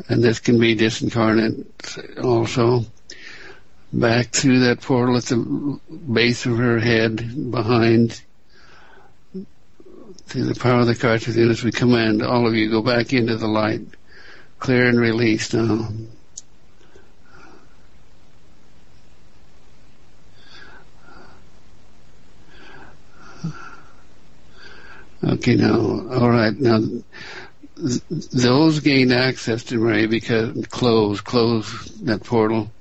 and this can be disincarnate also, back through that portal at the base of her head, behind, through the power of the Akashic within us. We command all of you, go back into the light. Clear and release now. Okay, now, all right, now, those gained access to Mary because, close that portal,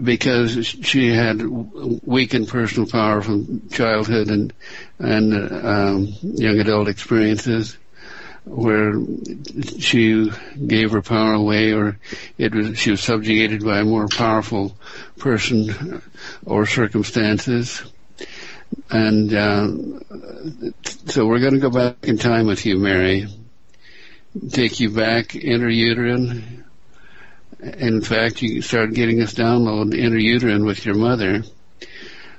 because she had weakened personal power from childhood and young adult experiences, where she gave her power away, or she was subjugated by a more powerful person or circumstances. And so we're going to go back in time with you, Mary. Take you back intrauterine. In fact, you start getting us download intrauterine with your mother.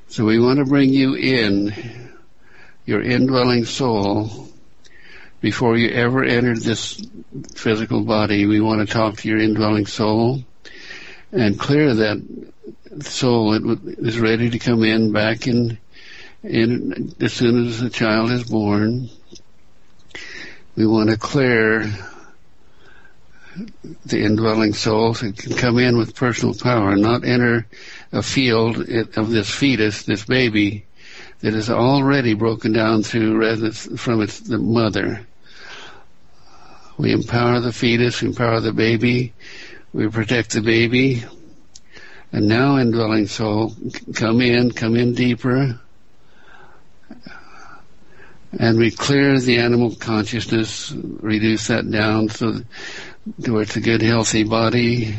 So we want to bring you in, your indwelling soul, before you ever entered this physical body. We want to talk to your indwelling soul and clear that soul that is ready to come in back in as soon as the child is born. We want to clear the indwelling soul so it can come in with personal power, not enter a field of this fetus, this baby, that is already broken down through resonance from the mother. We empower the fetus, we empower the baby, we protect the baby. And now, indwelling soul, come in deeper. And we clear the animal consciousness, reduce that down so to it's a good, healthy body,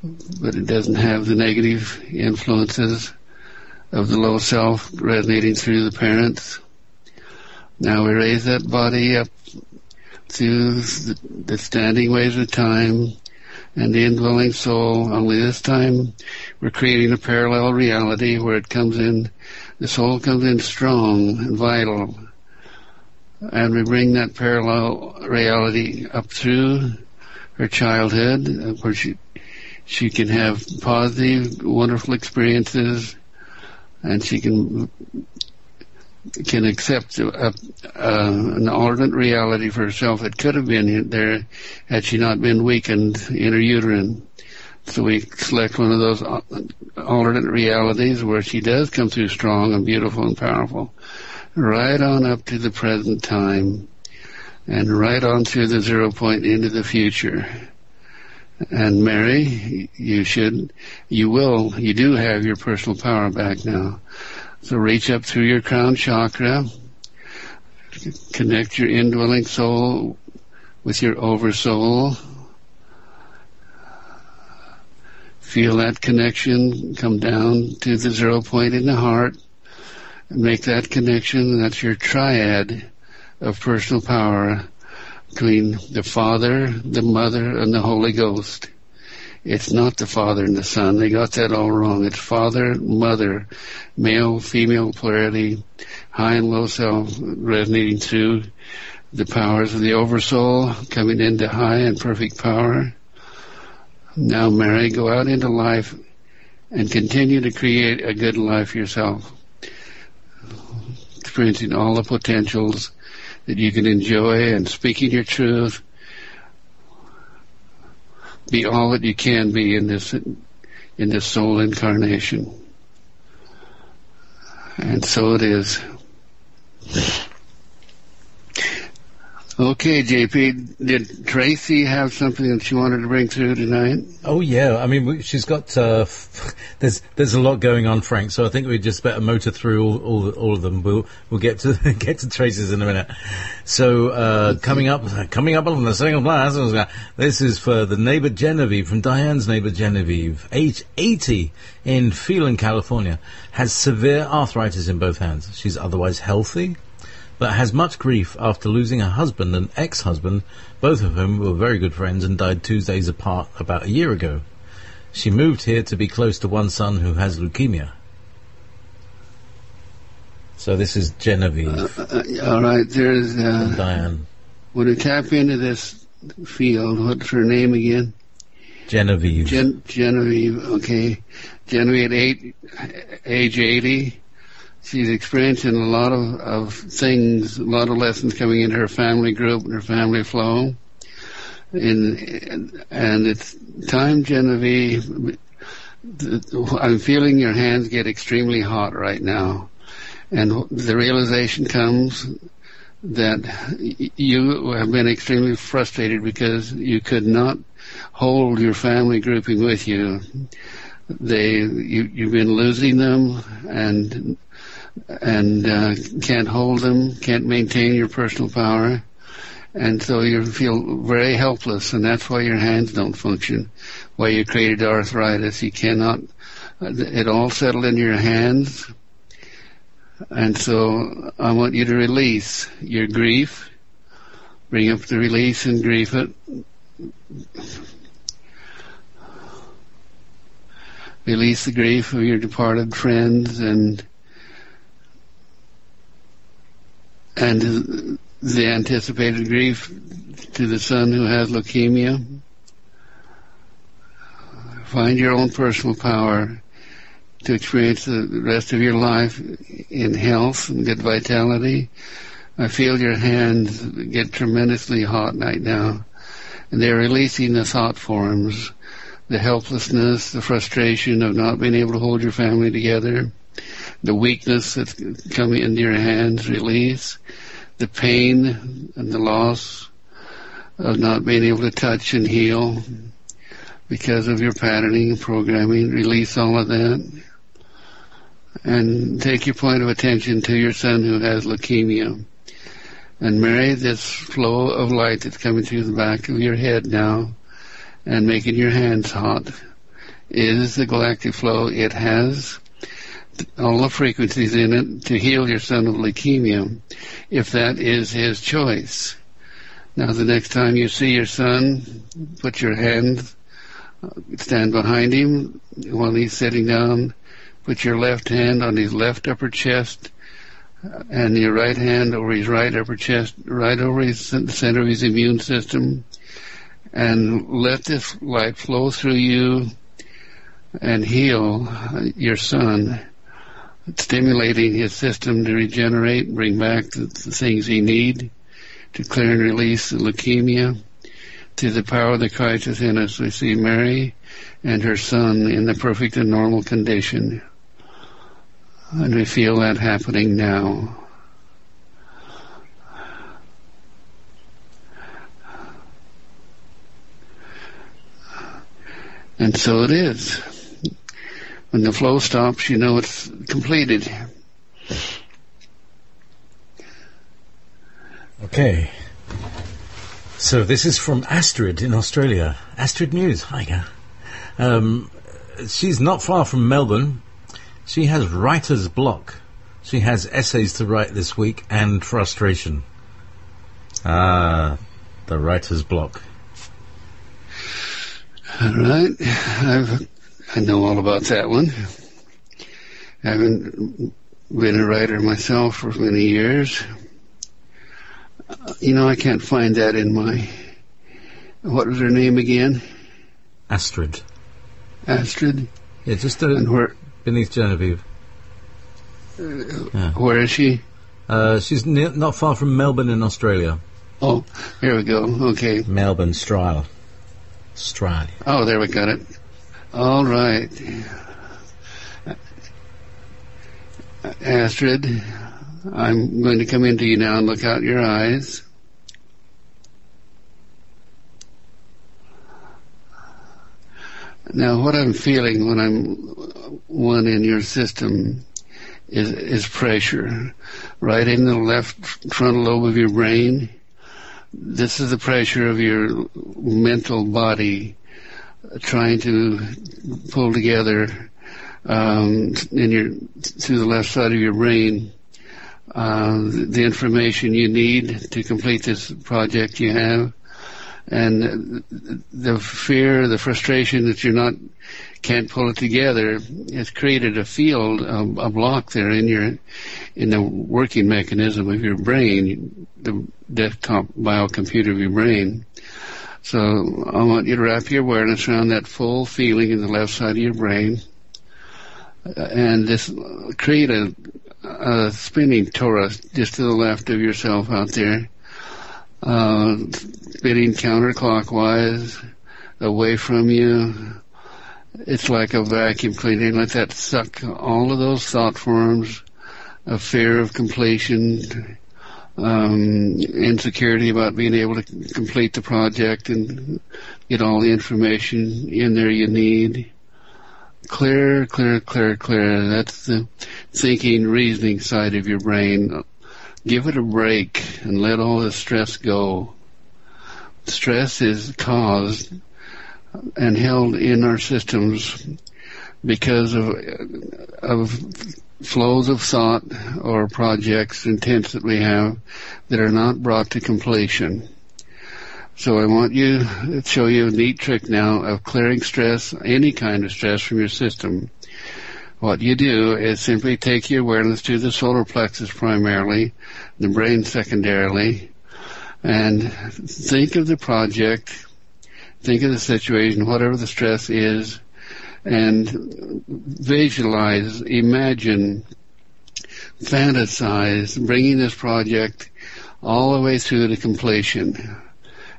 but it doesn't have the negative influences of the low self resonating through the parents. Now we raise that body up through the standing waves of time and the indwelling soul. Only this time we're creating a parallel reality where it comes in, the soul comes in strong and vital, and we bring that parallel reality up through her childhood, where she can have positive, wonderful experiences, and she can accept an alternate reality for herself that could have been there had she not been weakened intrauterine. So we select one of those alternate realities where she does come through strong and beautiful and powerful, right on up to the present time, and right on through the 0 point into the future. And Mary, you do have your personal power back now. So reach up through your crown chakra, connect your indwelling soul with your oversoul. Feel that connection come down to the 0 point in the heart, and make that connection. That's your triad of personal power between the Father, the Mother, and the Holy Ghost. It's not the Father and the Son. They got that all wrong. It's Father, Mother, male, female polarity, high and low self resonating through the powers of the Oversoul, coming into high and perfect power. Now, Mary, go out into life and continue to create a good life yourself, experiencing all the potentials that you can enjoy and speaking your truth. Be all that you can be in this soul incarnation. And so it is. Okay, JP, did Tracy have something that she wanted to bring through tonight? Oh yeah, I mean she's got there's a lot going on, Frank. So I think we just better motor through all of them. We'll get to Tracy's in a minute. So coming up on the second blast, this is for the neighbor Genevieve, from Diane's neighbor Genevieve, age 80, in Phelan, California, has severe arthritis in both hands. She's otherwise healthy, but has much grief after losing her husband and ex-husband, both of whom were very good friends and died 2 days apart about a year ago. She moved here to be close to one son who has leukemia. So this is Genevieve. All right, there's Diane. When we tap into this field, what's her name again? Genevieve. Genevieve, okay. Genevieve at age 80. She's experiencing a lot of things, a lot of lessons coming into her family group and her family flow. And it's time, Genevieve. I'm feeling your hands get extremely hot right now. And the realization comes that you have been extremely frustrated because you could not hold your family grouping with you. You've been losing them and can't hold them, can't maintain your personal power, and so you feel very helpless, and that's why your hands don't function, why you created arthritis. You cannot, it all settled in your hands, and so I want you to release your grief, bring up the release and grief it. Release the grief of your departed friends and the anticipated grief to the son who has leukemia. Find your own personal power to experience the rest of your life in health and good vitality. I feel your hands get tremendously hot right now, and they're releasing the thought forms, the helplessness, the frustration of not being able to hold your family together, the weakness that's coming into your hands, release, the pain and the loss of not being able to touch and heal because of your patterning and programming, release all of that. And take your point of attention to your son who has leukemia. And marry this flow of light that's coming through the back of your head now and making your hands hot. It is the galactic flow. It has all the frequencies in it to heal your son of leukemia, if that is his choice. Now, the next time you see your son, put your hand, stand behind him while he's sitting down, put your left hand on his left upper chest, and your right hand over his right upper chest, right over his center of his immune system, and let this light flow through you and heal your son, stimulating his system to regenerate, bring back the things he needs to clear and release the leukemia. To the power of the Christ within us, we see Mary and her son in the perfect and normal condition. And we feel that happening now. And so it is. When the flow stops, you know it's completed. Okay. So this is from Astrid in Australia. Astrid News. Hi. She's not far from Melbourne. She has writer's block. She has essays to write this week and frustration. The writer's block. All right. I know all about that one. I haven't been a writer myself for many years. I can't find that in my... What was her name again? Astrid. Astrid? Yeah, just beneath Genevieve. Yeah. Where is she? She's not far from Melbourne in Australia. Oh, here we go. Okay. Melbourne, Australia. Oh, there we got it. All right. Astrid, I'm going to come into you now and look out your eyes. Now, what I'm feeling when I'm one in your system is pressure right in the left frontal lobe of your brain. This is the pressure of your mental body trying to pull together through the left side of your brain the information you need to complete this project you have. And the fear, the frustration that can't pull it together has created a field, a block there in the working mechanism of your brain, the desktop biocomputer of your brain. So I want you to wrap your awareness around that full feeling in the left side of your brain, and just create a spinning torus just to the left of yourself out there, spinning counterclockwise away from you. It's like a vacuum cleaner. Let that suck all of those thought forms of fear of completion, insecurity about being able to complete the project and get all the information in there you need. Clear, clear, clear, clear. That's the thinking, reasoning side of your brain. Give it a break and let all the stress go. Stress is caused and held in our systems because of flows of thought or projects, intents that we have that are not brought to completion. So I want you to show you a neat trick now of clearing stress, any kind of stress from your system. What you do is simply take your awareness to the solar plexus primarily, the brain secondarily, and think of the project, think of the situation, whatever the stress is, and visualize, imagine, fantasize, bringing this project all the way through to completion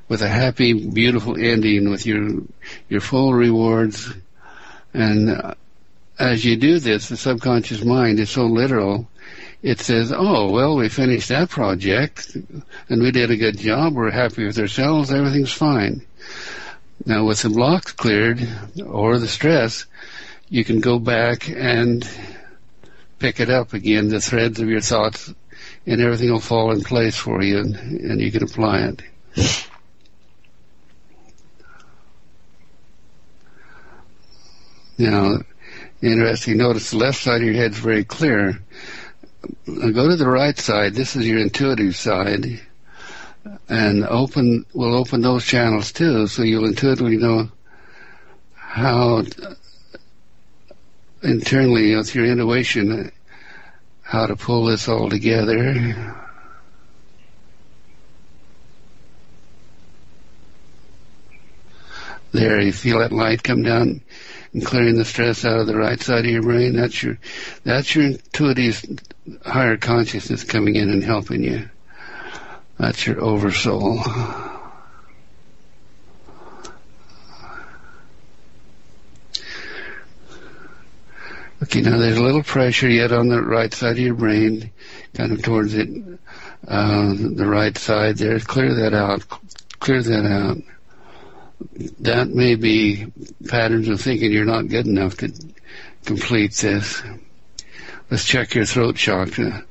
with a happy, beautiful ending with your full rewards. And as you do this, the subconscious mind is so literal, it says, oh, well, we finished that project, and we did a good job, we're happy with ourselves, everything's fine. Now, with the blocks cleared, or the stress, you can go back and pick it up again, the threads of your thoughts, and everything will fall in place for you, and you can apply it. Now, interesting, notice the left side of your head is very clear. Now go to the right side. This is your intuitive side. And we'll open those channels too, so you'll intuitively know how internally, with your intuition, how to pull this all together. There, you feel that light come down and clearing the stress out of the right side of your brain. That's your intuitive higher consciousness coming in and helping you. That's your oversoul. Okay, now there's a little pressure yet on the right side of your brain, kind of towards it, the right side there. Clear that out. Clear that out. That may be patterns of thinking you're not good enough to complete this. Let's check your throat chakra.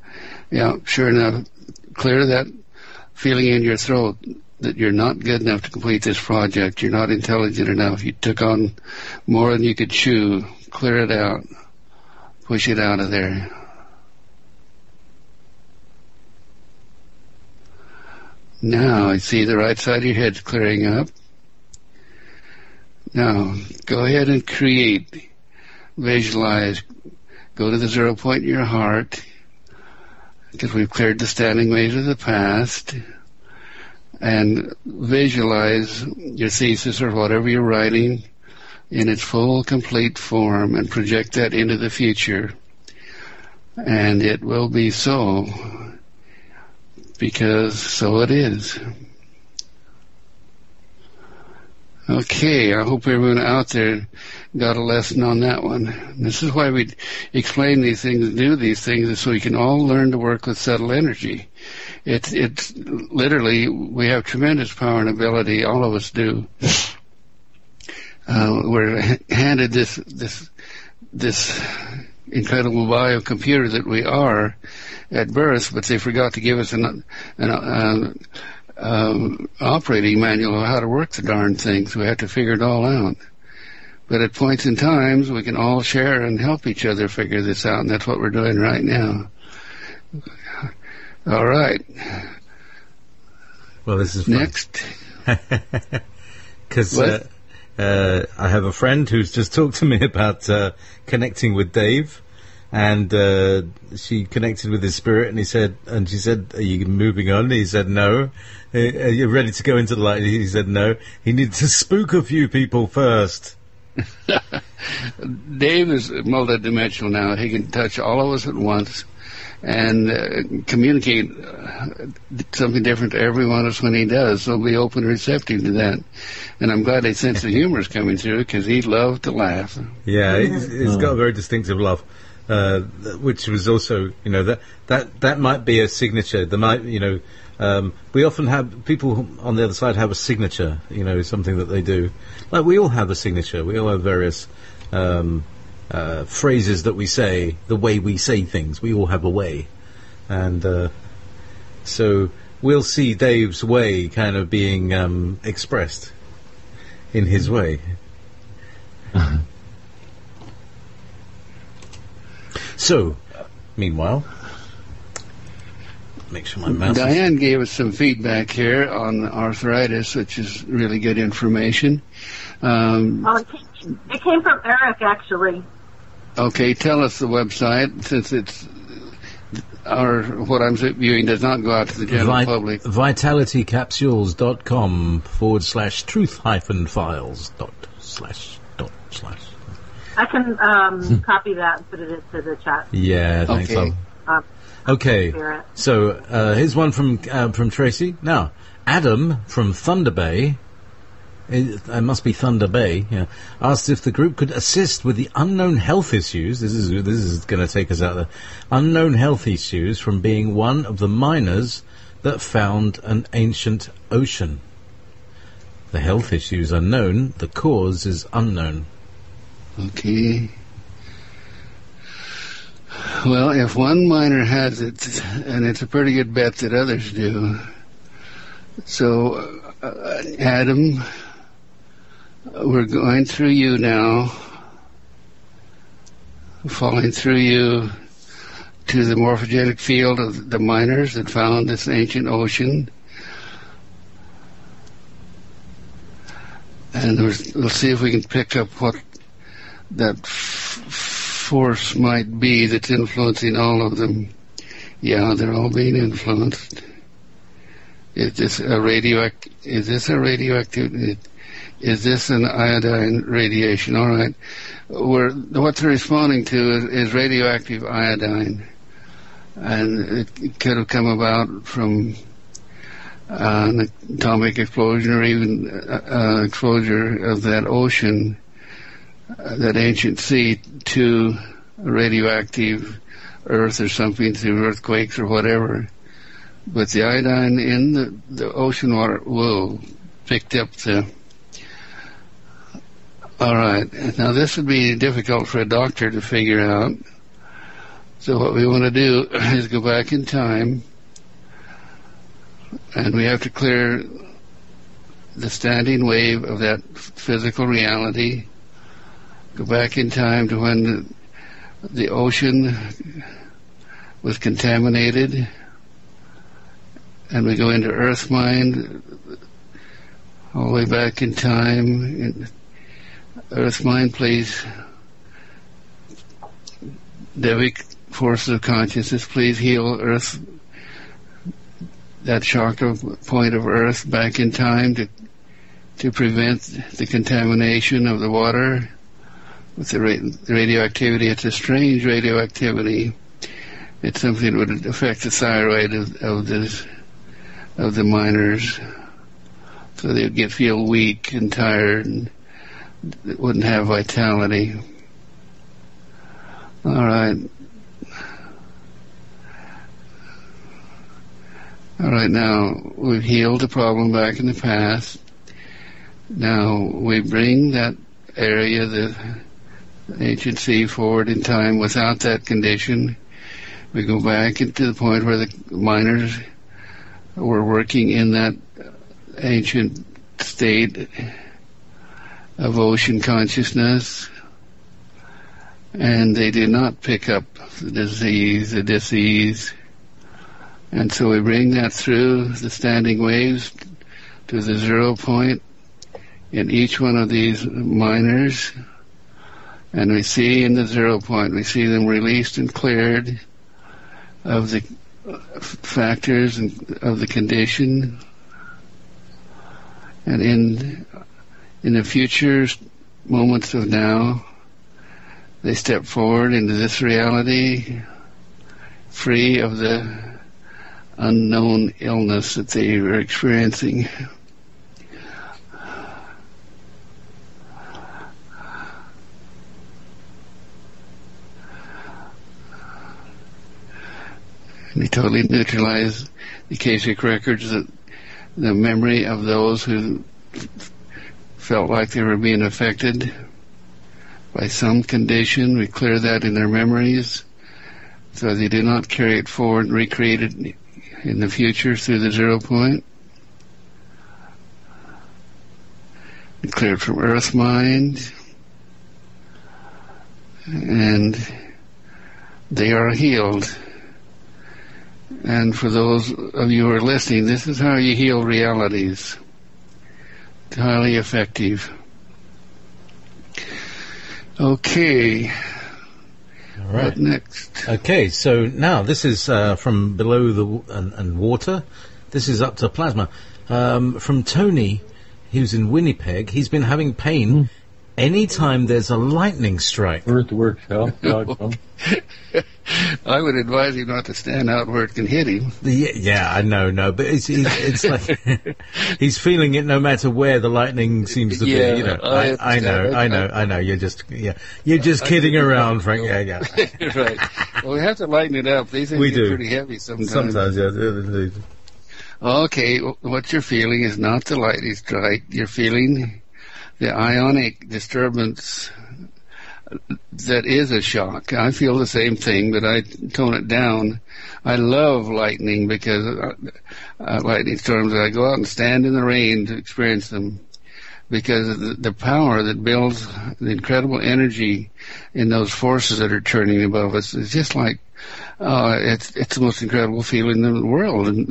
Yeah, sure enough, clear that feeling in your throat that you're not good enough to complete this project. You're not intelligent enough. You took on more than you could chew. Clear it out. Push it out of there. Now, I see the right side of your head's clearing up. Now, go ahead and create, visualize, go to the 0 point in your heart, because we've cleared the standing waves of the past, and visualize your thesis or whatever you're writing in its full, complete form, and project that into the future. And it will be so, because so it is. Okay, I hope everyone out there got a lesson on that one. This is why we explain these things, do these things, is so we can all learn to work with subtle energy. It's literally, we have tremendous power and ability, all of us do. We're handed this incredible biocomputer that we are at birth, but they forgot to give us an operating manual of how to work the darn thing, so we have to figure it all out. But at points in times, we can all share and help each other figure this out, and that's what we're doing right now. All right. Well, this is fun. Next. Because I have a friend who's just talked to me about connecting with Dave, And she connected with his spirit, and she said, "Are you moving on?" He said, "No." "Are you ready to go into the light?" He said, "No." He needed to spook a few people first. Dave is multidimensional now. He can touch all of us at once and communicate something different to every one of us when he does. So be open and receptive to that. And I'm glad his sense of humor is coming through, because he loved to laugh. Yeah, he's got a very distinctive laugh. Which was also, that might be a signature. There might, we often have people on the other side have a signature, something that they do. Like we all have a signature. We all have various phrases that we say, the way we say things. We all have a way, and so we'll see Dave's way kind of being expressed in his way. So, meanwhile, make sure my mouse. Diane gave us some feedback here on arthritis, which is really good information. It came from Eric, actually. Okay, tell us the website, since it's what I'm viewing does not go out to the general public. vitalitycapsules.com/truth-files. I can copy that and put it into the chat. Yeah, thanks. Okay. Okay, so here's one from Tracy. Now, Adam from Thunder Bay, it must be Thunder Bay, asked if the group could assist with the unknown health issues. This is going to take us out there. Unknown health issues from being one of the miners that found an ancient ocean. The health issues are known. The cause is unknown. Okay. Well, if one miner has it, and it's a pretty good bet that others do. So, Adam, we're going through you now, falling through you to the morphogenic field of the miners that found this ancient ocean. And we'll see if we can pick up what that force might be that's influencing all of them. Yeah, they're all being influenced. Is this a radioactive? Is this an iodine radiation? All right. What they're responding to is radioactive iodine, and it could have come about from an atomic explosion, or even exposure of that ocean, that ancient sea, to radioactive earth or something, through earthquakes or whatever. But the iodine in the ocean water will picked up the... All right. Now this would be difficult for a doctor to figure out. So what we want to do is go back in time, and we have to clear the standing wave of that physical reality. Go back in time to when the ocean was contaminated, and we go into Earth Mind, all the way back in time. Earth Mind, please. Devic forces of consciousness, please heal Earth, that chakra point of Earth, back in time to prevent the contamination of the water with the radioactivity. It's a strange radioactivity. It's something that would affect the thyroid of the miners, so they would feel weak and tired, and wouldn't have vitality. All right. All right, now we've healed the problem back in the past. Now we bring that area, the ancient sea, forward in time without that condition. We go back into the point where the miners were working in that ancient state of ocean consciousness, and they did not pick up the disease. And so we bring that through the standing waves to the 0 point in each one of these miners, And we see in the 0 point, we see them released and cleared of the factors and of the condition. And in the future moments of now, they step forward into this reality, free of the unknown illness that they are experiencing. They totally neutralize the Akashic records, the memory of those who felt like they were being affected by some condition. We clear that in their memories so they do not carry it forward and recreate it in the future through the 0 point. We clear it from earth mind, and they are healed. And for those of you who are listening, this is how you heal realities. It's highly effective. Okay. All right. What next? Okay, so now this is from below the and water. This is up to plasma. From Tony, who's in Winnipeg. He's been having pain anytime there's a lightning strike. I would advise him not to stand out where it can hit him. Yeah, I know, but it's like he's feeling it no matter where the lightning seems to be. You know, I know. You're just kidding around, Frank. Yeah. Right. Well, we have to lighten it up. These things get pretty heavy sometimes. Sometimes, yeah, indeed. Okay, what you're feeling is not the lightning strike. You're feeling the ionic disturbance that is a shock. I feel the same thing, but I tone it down. I love lightning because lightning storms, I go out and stand in the rain to experience them, because the power that builds the incredible energy in those forces that are turning above us is just like, it's the most incredible feeling in the world. And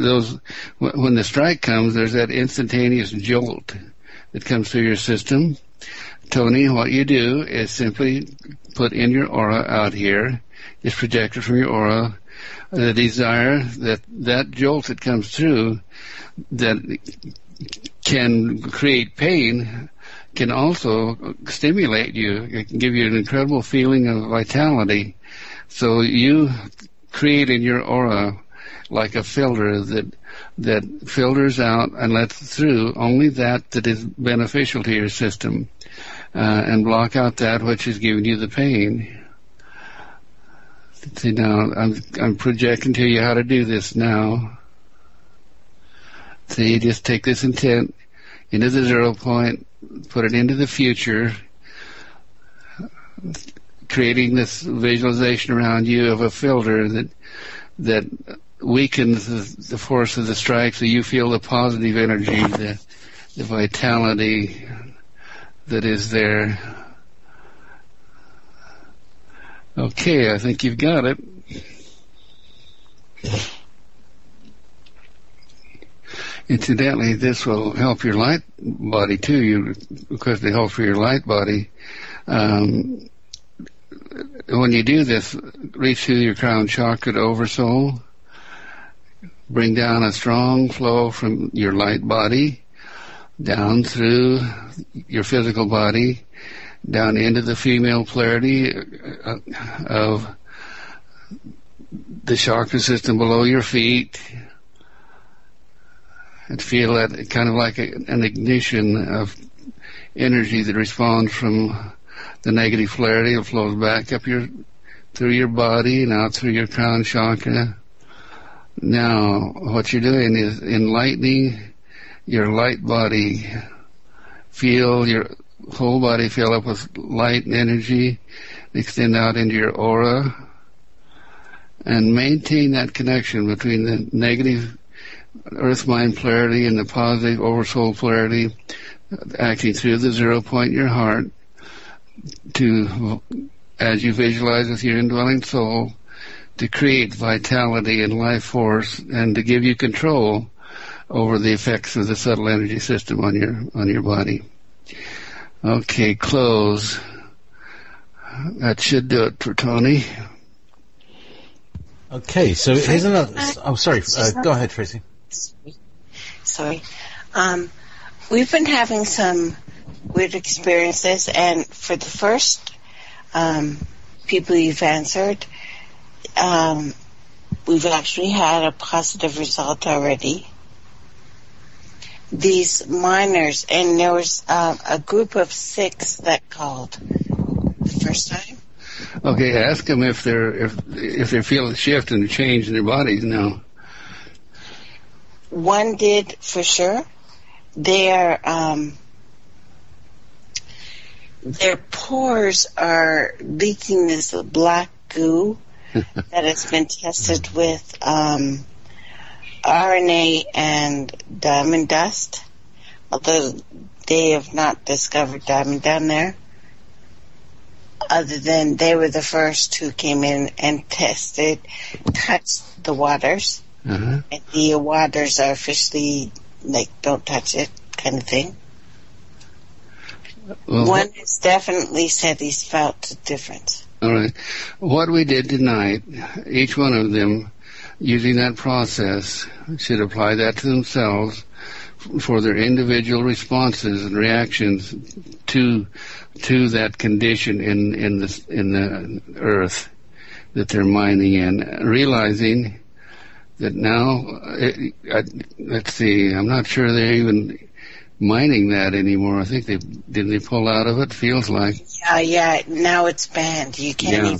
when the strike comes, there's that instantaneous jolt that comes through your system. Tony, what you do is simply put in your aura out here, just project it from your aura, the desire that jolt that comes through that can create pain can also stimulate you. It can give you an incredible feeling of vitality. So you create in your aura like a filter that filters out and lets through only that is beneficial to your system. And block out that which is giving you the pain. See, now I'm projecting to you how to do this now. See, just take this intent into the 0 point, put it into the future, creating this visualization around you of a filter that weakens the force of the strike, so you feel the positive energy, the vitality that is there. Okay, I think you've got it. Incidentally, this will help your light body too, because it helps for your light body. When you do this, reach through your crown chakra to oversoul, bring down a strong flow from your light body down through your physical body, down into the female polarity of the chakra system below your feet, and feel that kind of like an ignition of energy that responds from the negative polarity. It flows back up through your body and out through your crown chakra. Now, what you're doing is enlightening your light body. Feel your whole body fill up with light and energy, extend out into your aura, and maintain that connection between the negative earth-mind polarity and the positive oversoul polarity, acting through the 0 point in your heart, to, as you visualize with your indwelling soul, to create vitality and life force, and to give you control over the effects of the subtle energy system on your body. Okay, close. That should do it for Tony. Okay, so here's another... sorry. Go ahead, Tracy. Sorry. We've been having some weird experiences, and for the first people you've answered, we've actually had a positive result already. These miners, and there was a group of 6 that called the first time. Okay, ask them if they feel a shift and a change in their bodies now. One did for sure. Their pores are leaking this black goo that has been tested with RNA and diamond dust, although they have not discovered diamond down there, other than they were the first who came in and touched the waters. And the waters are officially, like, don't touch it kind of thing. Well, one has definitely said he's felt a difference. All right. What we did tonight, each one of them, using that process, should apply that to themselves for their individual responses and reactions to that condition in the earth that they're mining in, realizing that now, let's see, I'm not sure they're even mining that anymore. I think did they pull out of it? Feels like. Yeah. Now it's banned. You can't even.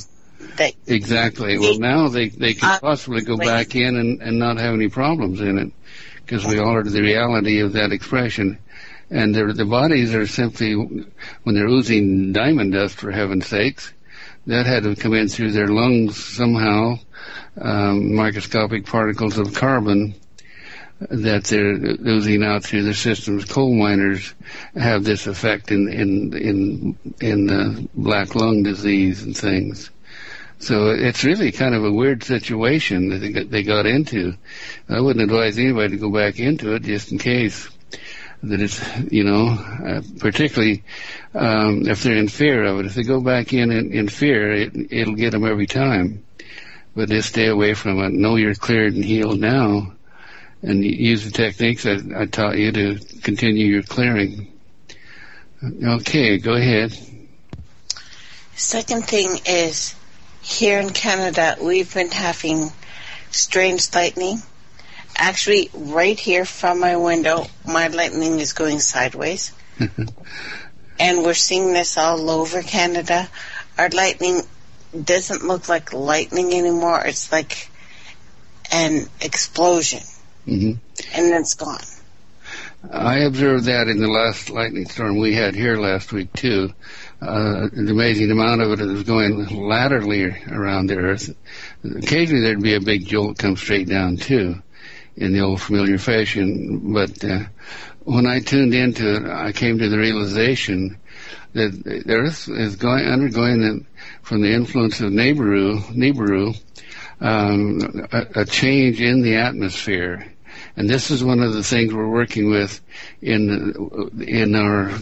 Exactly. Well, now they can possibly go back in and not have any problems in it, because we altered the reality of that expression. And the bodies are simply, when they're oozing diamond dust, for heaven's sakes, that had to come in through their lungs somehow, microscopic particles of carbon that they're oozing out through their systems. Coal miners have this effect in black lung disease and things. So it's really kind of a weird situation that they got into. I wouldn't advise anybody to go back into it, just in case that it's, particularly if they're in fear of it. If they go back in fear, it'll get them every time. But just stay away from it. Know you're cleared and healed now, and use the techniques I taught you to continue your clearing. Okay, go ahead. Second thing is, here in Canada, we've been having strange lightning. Actually, right here from my window, my lightning is going sideways. And we're seeing this all over Canada. Our lightning doesn't look like lightning anymore. It's like an explosion. And then it's gone. I observed that in the last lightning storm we had here last week, too. An amazing amount of it is going laterally around the earth. Occasionally there'd be a big jolt come straight down, too, in the old familiar fashion. But when I tuned into it, I came to the realization that the earth is undergoing, from the influence of Nibiru, a change in the atmosphere. And this is one of the things we're working with in our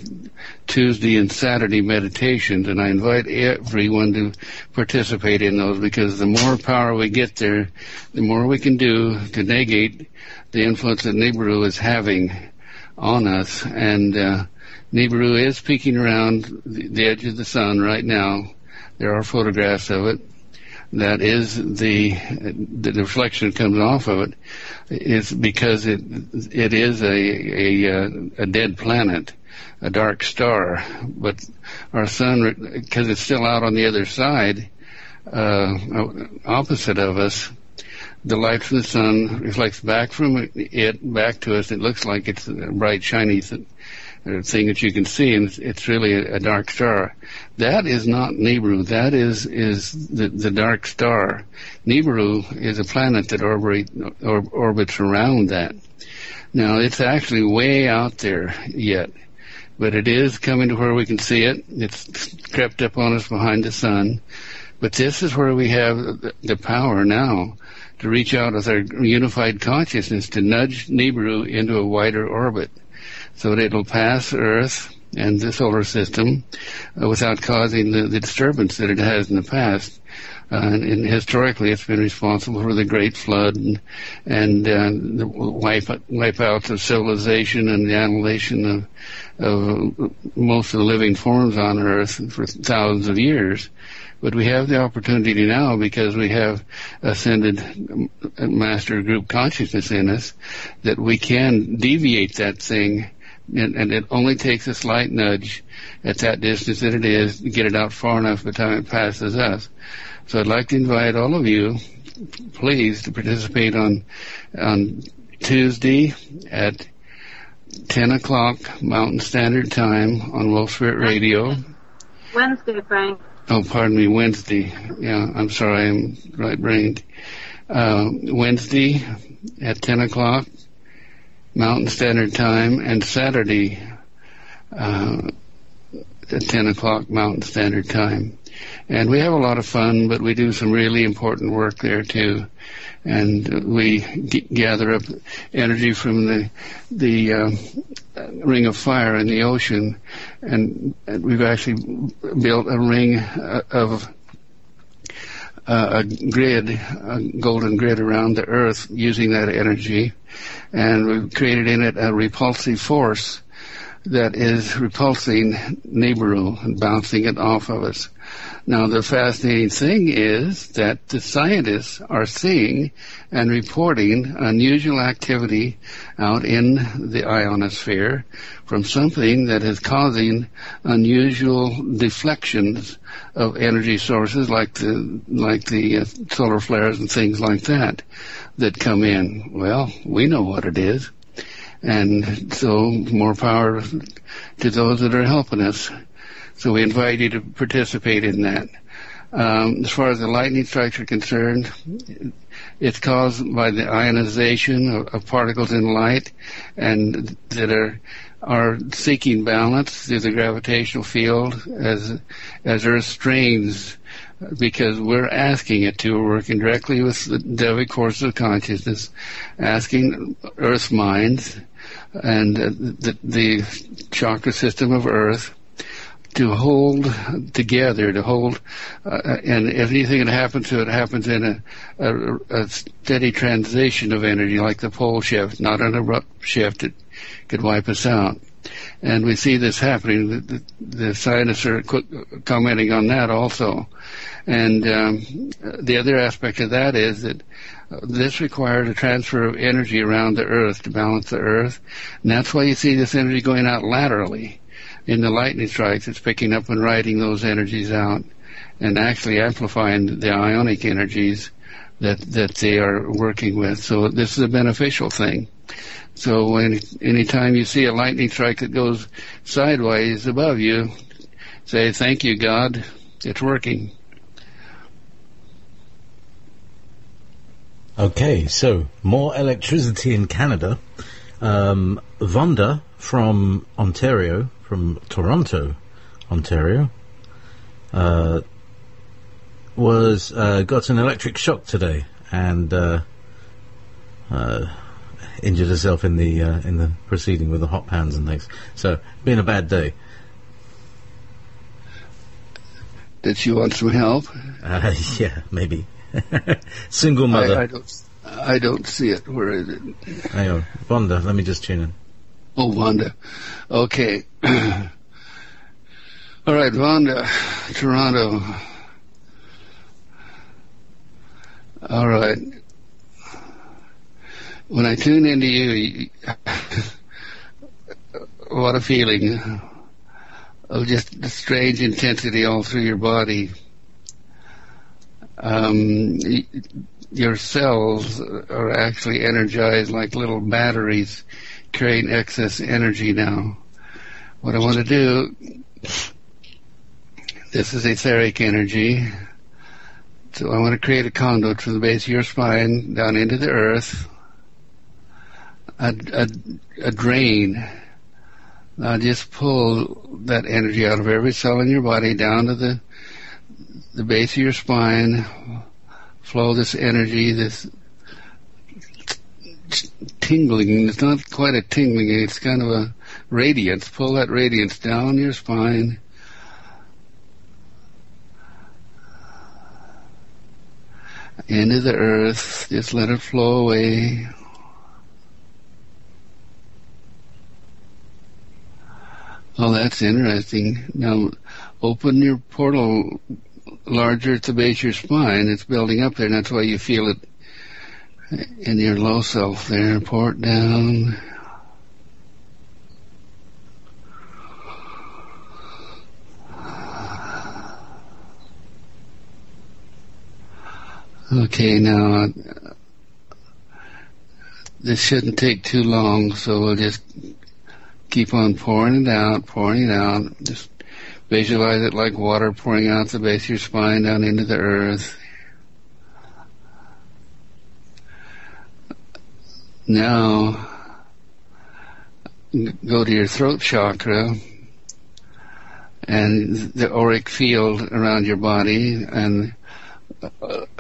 Tuesday and Saturday meditations, and I invite everyone to participate in those, because the more power we get there, the more we can do to negate the influence that Nibiru is having on us. And Nibiru is peeking around the edge of the sun right now. There are photographs of it. That is the reflection that comes off of it is because it is a dead planet, a dark star. But our sun, because it's still out on the other side, opposite of us, the light from the sun reflects back from it back to us. It looks like it's a bright, shiny thing that you can see, and it's really a dark star. That is not Nibiru. That is the dark star. Nibiru is a planet that orbits around that. Now, it's actually way out there yet, but it is coming to where we can see it. It's crept up on us behind the sun. But this is where we have the power now to reach out with our unified consciousness to nudge Nibiru into a wider orbit, so that it'll pass Earth and the solar system without causing the disturbance that it has in the past. And historically, it's been responsible for the Great Flood and the wipeouts of civilization and the annihilation of most of the living forms on Earth for thousands of years. But we have the opportunity now, because we have ascended master group consciousness in us, that we can deviate that thing, and it only takes a slight nudge at that distance that it is to get it out far enough by the time it passes us. So I'd like to invite all of you, please, to participate on Tuesday at 10 o'clock Mountain Standard Time on Wolf Spirit Radio. Wednesday, Frank. Oh, pardon me, Wednesday. Yeah, I'm sorry, I'm right-brained. Wednesday at 10 o'clock Mountain Standard Time, and Saturday at 10 o'clock Mountain Standard Time. And we have a lot of fun, but we do some really important work there too. And we gather up energy from the ring of fire in the ocean, and we've actually built a ring of a grid, a golden grid around the Earth using that energy, and we've created in it a repulsive force that is repulsing Nibiru and bouncing it off of us. Now, the fascinating thing is that the scientists are seeing and reporting unusual activity out in the ionosphere from something that is causing unusual deflections of energy sources like the solar flares and things like that come in. Well, we know what it is. And so more power to those that are helping us. So we invite you to participate in that. As far as the lightning strikes are concerned, it's caused by the ionization of particles in light, and that are seeking balance through the gravitational field as Earth strains, because we're asking it to. We're working directly with the Devic course of consciousness, asking Earth minds and the chakra system of Earth to hold together, and if anything that happens to it happens in a steady transition of energy, like the pole shift, not an abrupt shift that could wipe us out. And we see this happening. The scientists are commenting on that also. And the other aspect of that is that this requires a transfer of energy around the Earth to balance the Earth. And that's why you see this energy going out laterally. In the lightning strikes, it's picking up and riding those energies out and actually amplifying the ionic energies that they are working with. So this is a beneficial thing. So anytime you see a lightning strike that goes sideways above you, say, "Thank you, God, it's working." Okay, so more electricity in Canada. Vonda from Ontario, from Toronto, Ontario, got an electric shock today and injured herself in the proceeding with the hot pans and things. So, been a bad day. Did she want some help? Yeah, maybe. Single mother. I don't see it. Where is it? Hang on, Vonda. Let me just tune in. Oh, Vonda. Okay. All right, Vonda, Toronto. All right. When I tune into you, what a feeling of just the strange intensity all through your body. Your cells are actually energized like little batteries, creating excess energy now. What I want to do, this is etheric energy, so I want to create a conduit from the base of your spine down into the earth, a drain. Now just pull that energy out of every cell in your body down to the base of your spine. Flow this energy, this tingling. It's not quite a tingling, it's kind of a radiance. Pull that radiance down your spine. Into the earth. Just let it flow away. Oh, that's interesting. Now, open your portal larger at the base of your spine. It's building up there, and that's why you feel it in your low self there. Pour it down. Okay, now, this shouldn't take too long, so we'll just keep on pouring it out. Just visualize it like water pouring out the base of your spine down into the earth. Now, go to your throat chakra and the auric field around your body, and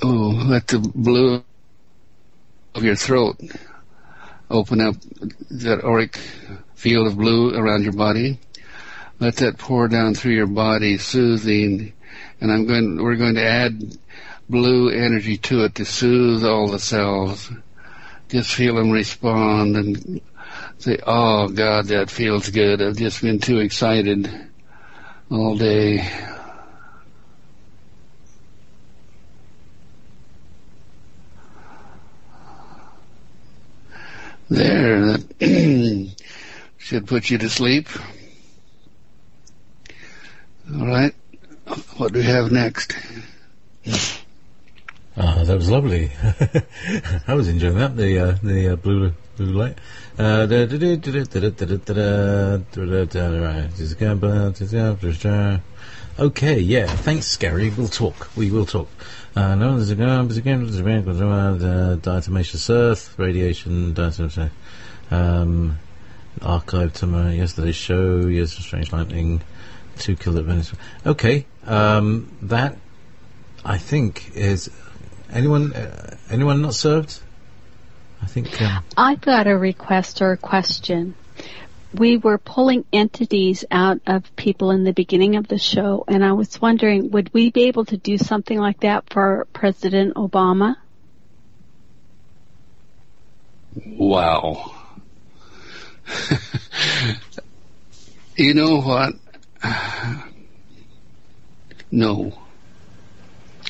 let the blue of your throat open up, that auric field of blue around your body. Let that pour down through your body, soothing. And we're going to add blue energy to it to soothe all the cells. Just feel them respond and say, oh God, that feels good. I've just been too excited all day. There, that should put you to sleep. All right, what do we have next? That was lovely. I was enjoying that. The blue light. Okay, yeah. Thanks, Gary. We'll talk. We will talk. Diatomaceous earth, radiation, archive to yesterday's show. Yes, strange lightning. 2 killed at Venice. Okay, that I think is anyone not served? I think I've got a request or a question. We were pulling entities out of people in the beginning of the show, and I was wondering, would we be able to do something like that for President Obama? Wow. You know what? No.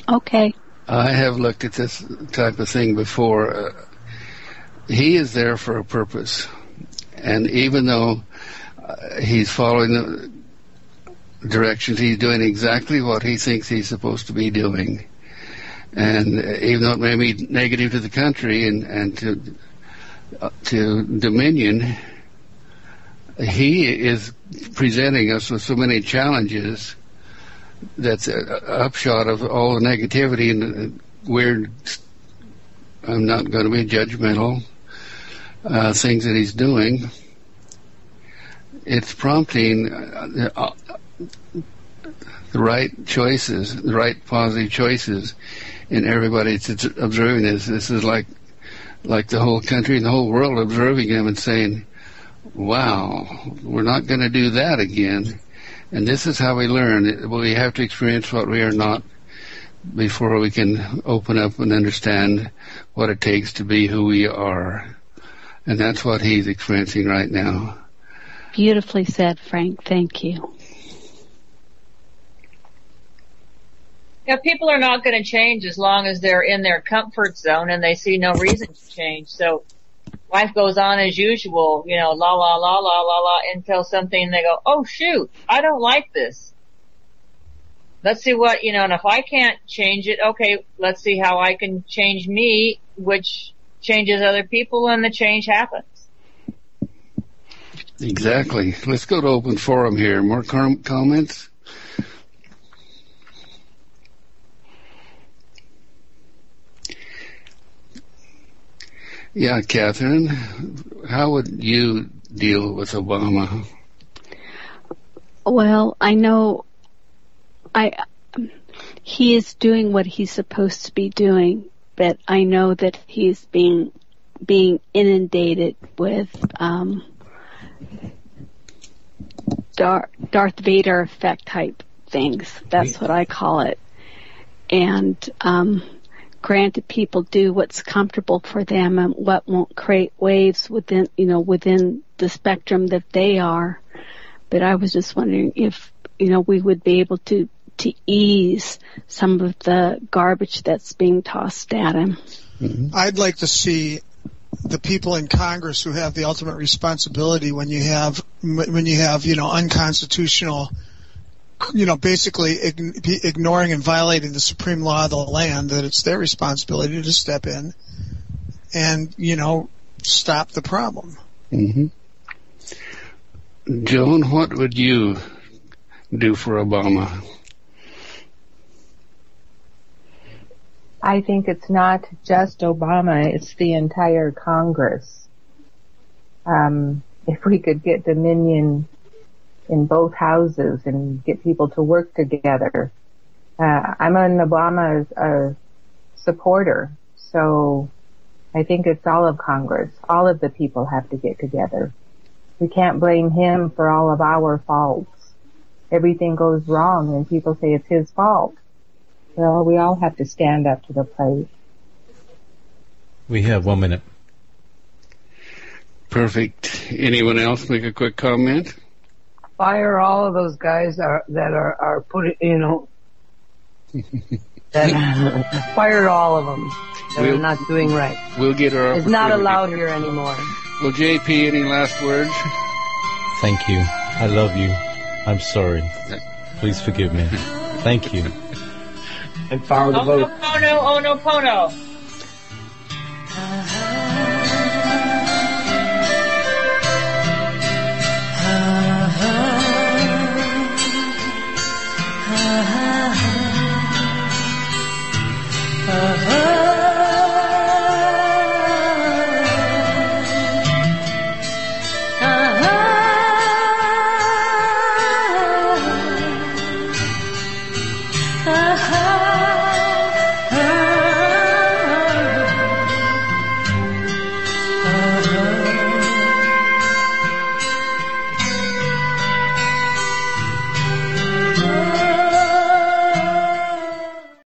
Okay. I have looked at this type of thing before. He is there for a purpose. And even though he's following the directions, he's doing exactly what he thinks he's supposed to be doing. And even though it may be negative to the country and to Dominion, he is presenting us with so many challenges that's an upshot of all the negativity and weird, I'm not going to be judgmental, things that he's doing. It's prompting the right choices, the right positive choices in everybody that's observing this. This is like the whole country and the whole world observing him and saying, wow, we're not going to do that again. And this is how we learn. We have to experience what we are not before we can open up and understand what it takes to be who we are. And that's what he's experiencing right now. Beautifully said, Frank. Thank you. Yeah, people are not going to change as long as they're in their comfort zone and they see no reason to change. So life goes on as usual, la, la, la, la, la, la, until something they go, oh shoot, I don't like this. Let's see what, and if I can't change it, okay, let's see how I can change me, which changes other people, and the change happens. Exactly. Let's go to open forum here. More comments? Yeah, Catherine, how would you deal with Obama? Well, I know he is doing what he's supposed to be doing, but I know that he's being inundated with Darth Vader effect type things. That's what I call it. And granted, people do what's comfortable for them and what won't create waves within the spectrum that they are. But I was just wondering if, we would be able to ease some of the garbage that's being tossed at him. Mm-hmm. I'd like to see the people in Congress who have the ultimate responsibility when you have unconstitutional, basically ignoring and violating the supreme law of the land, that it's their responsibility to step in and, stop the problem. Mm-hmm. Joan, what would you do for Obama? I think it's not just Obama, it's the entire Congress. If we could get dominion in both houses and get people to work together. I'm an Obama supporter, so I think it's all of Congress. All of the people have to get together. We can't blame him for all of our faults. Everything goes wrong and people say it's his fault. Well, we all have to stand up to the plate. We have 1 minute. Perfect. Anyone else make a quick comment? Fire all of those guys that are putting, fire all of them that are not doing right. We'll get our It's not allowed here anymore. Well, JP, any last words? Thank you. I love you. I'm sorry. Please forgive me. Thank you. And fire the vote. Oh no, Pono. Uh-huh.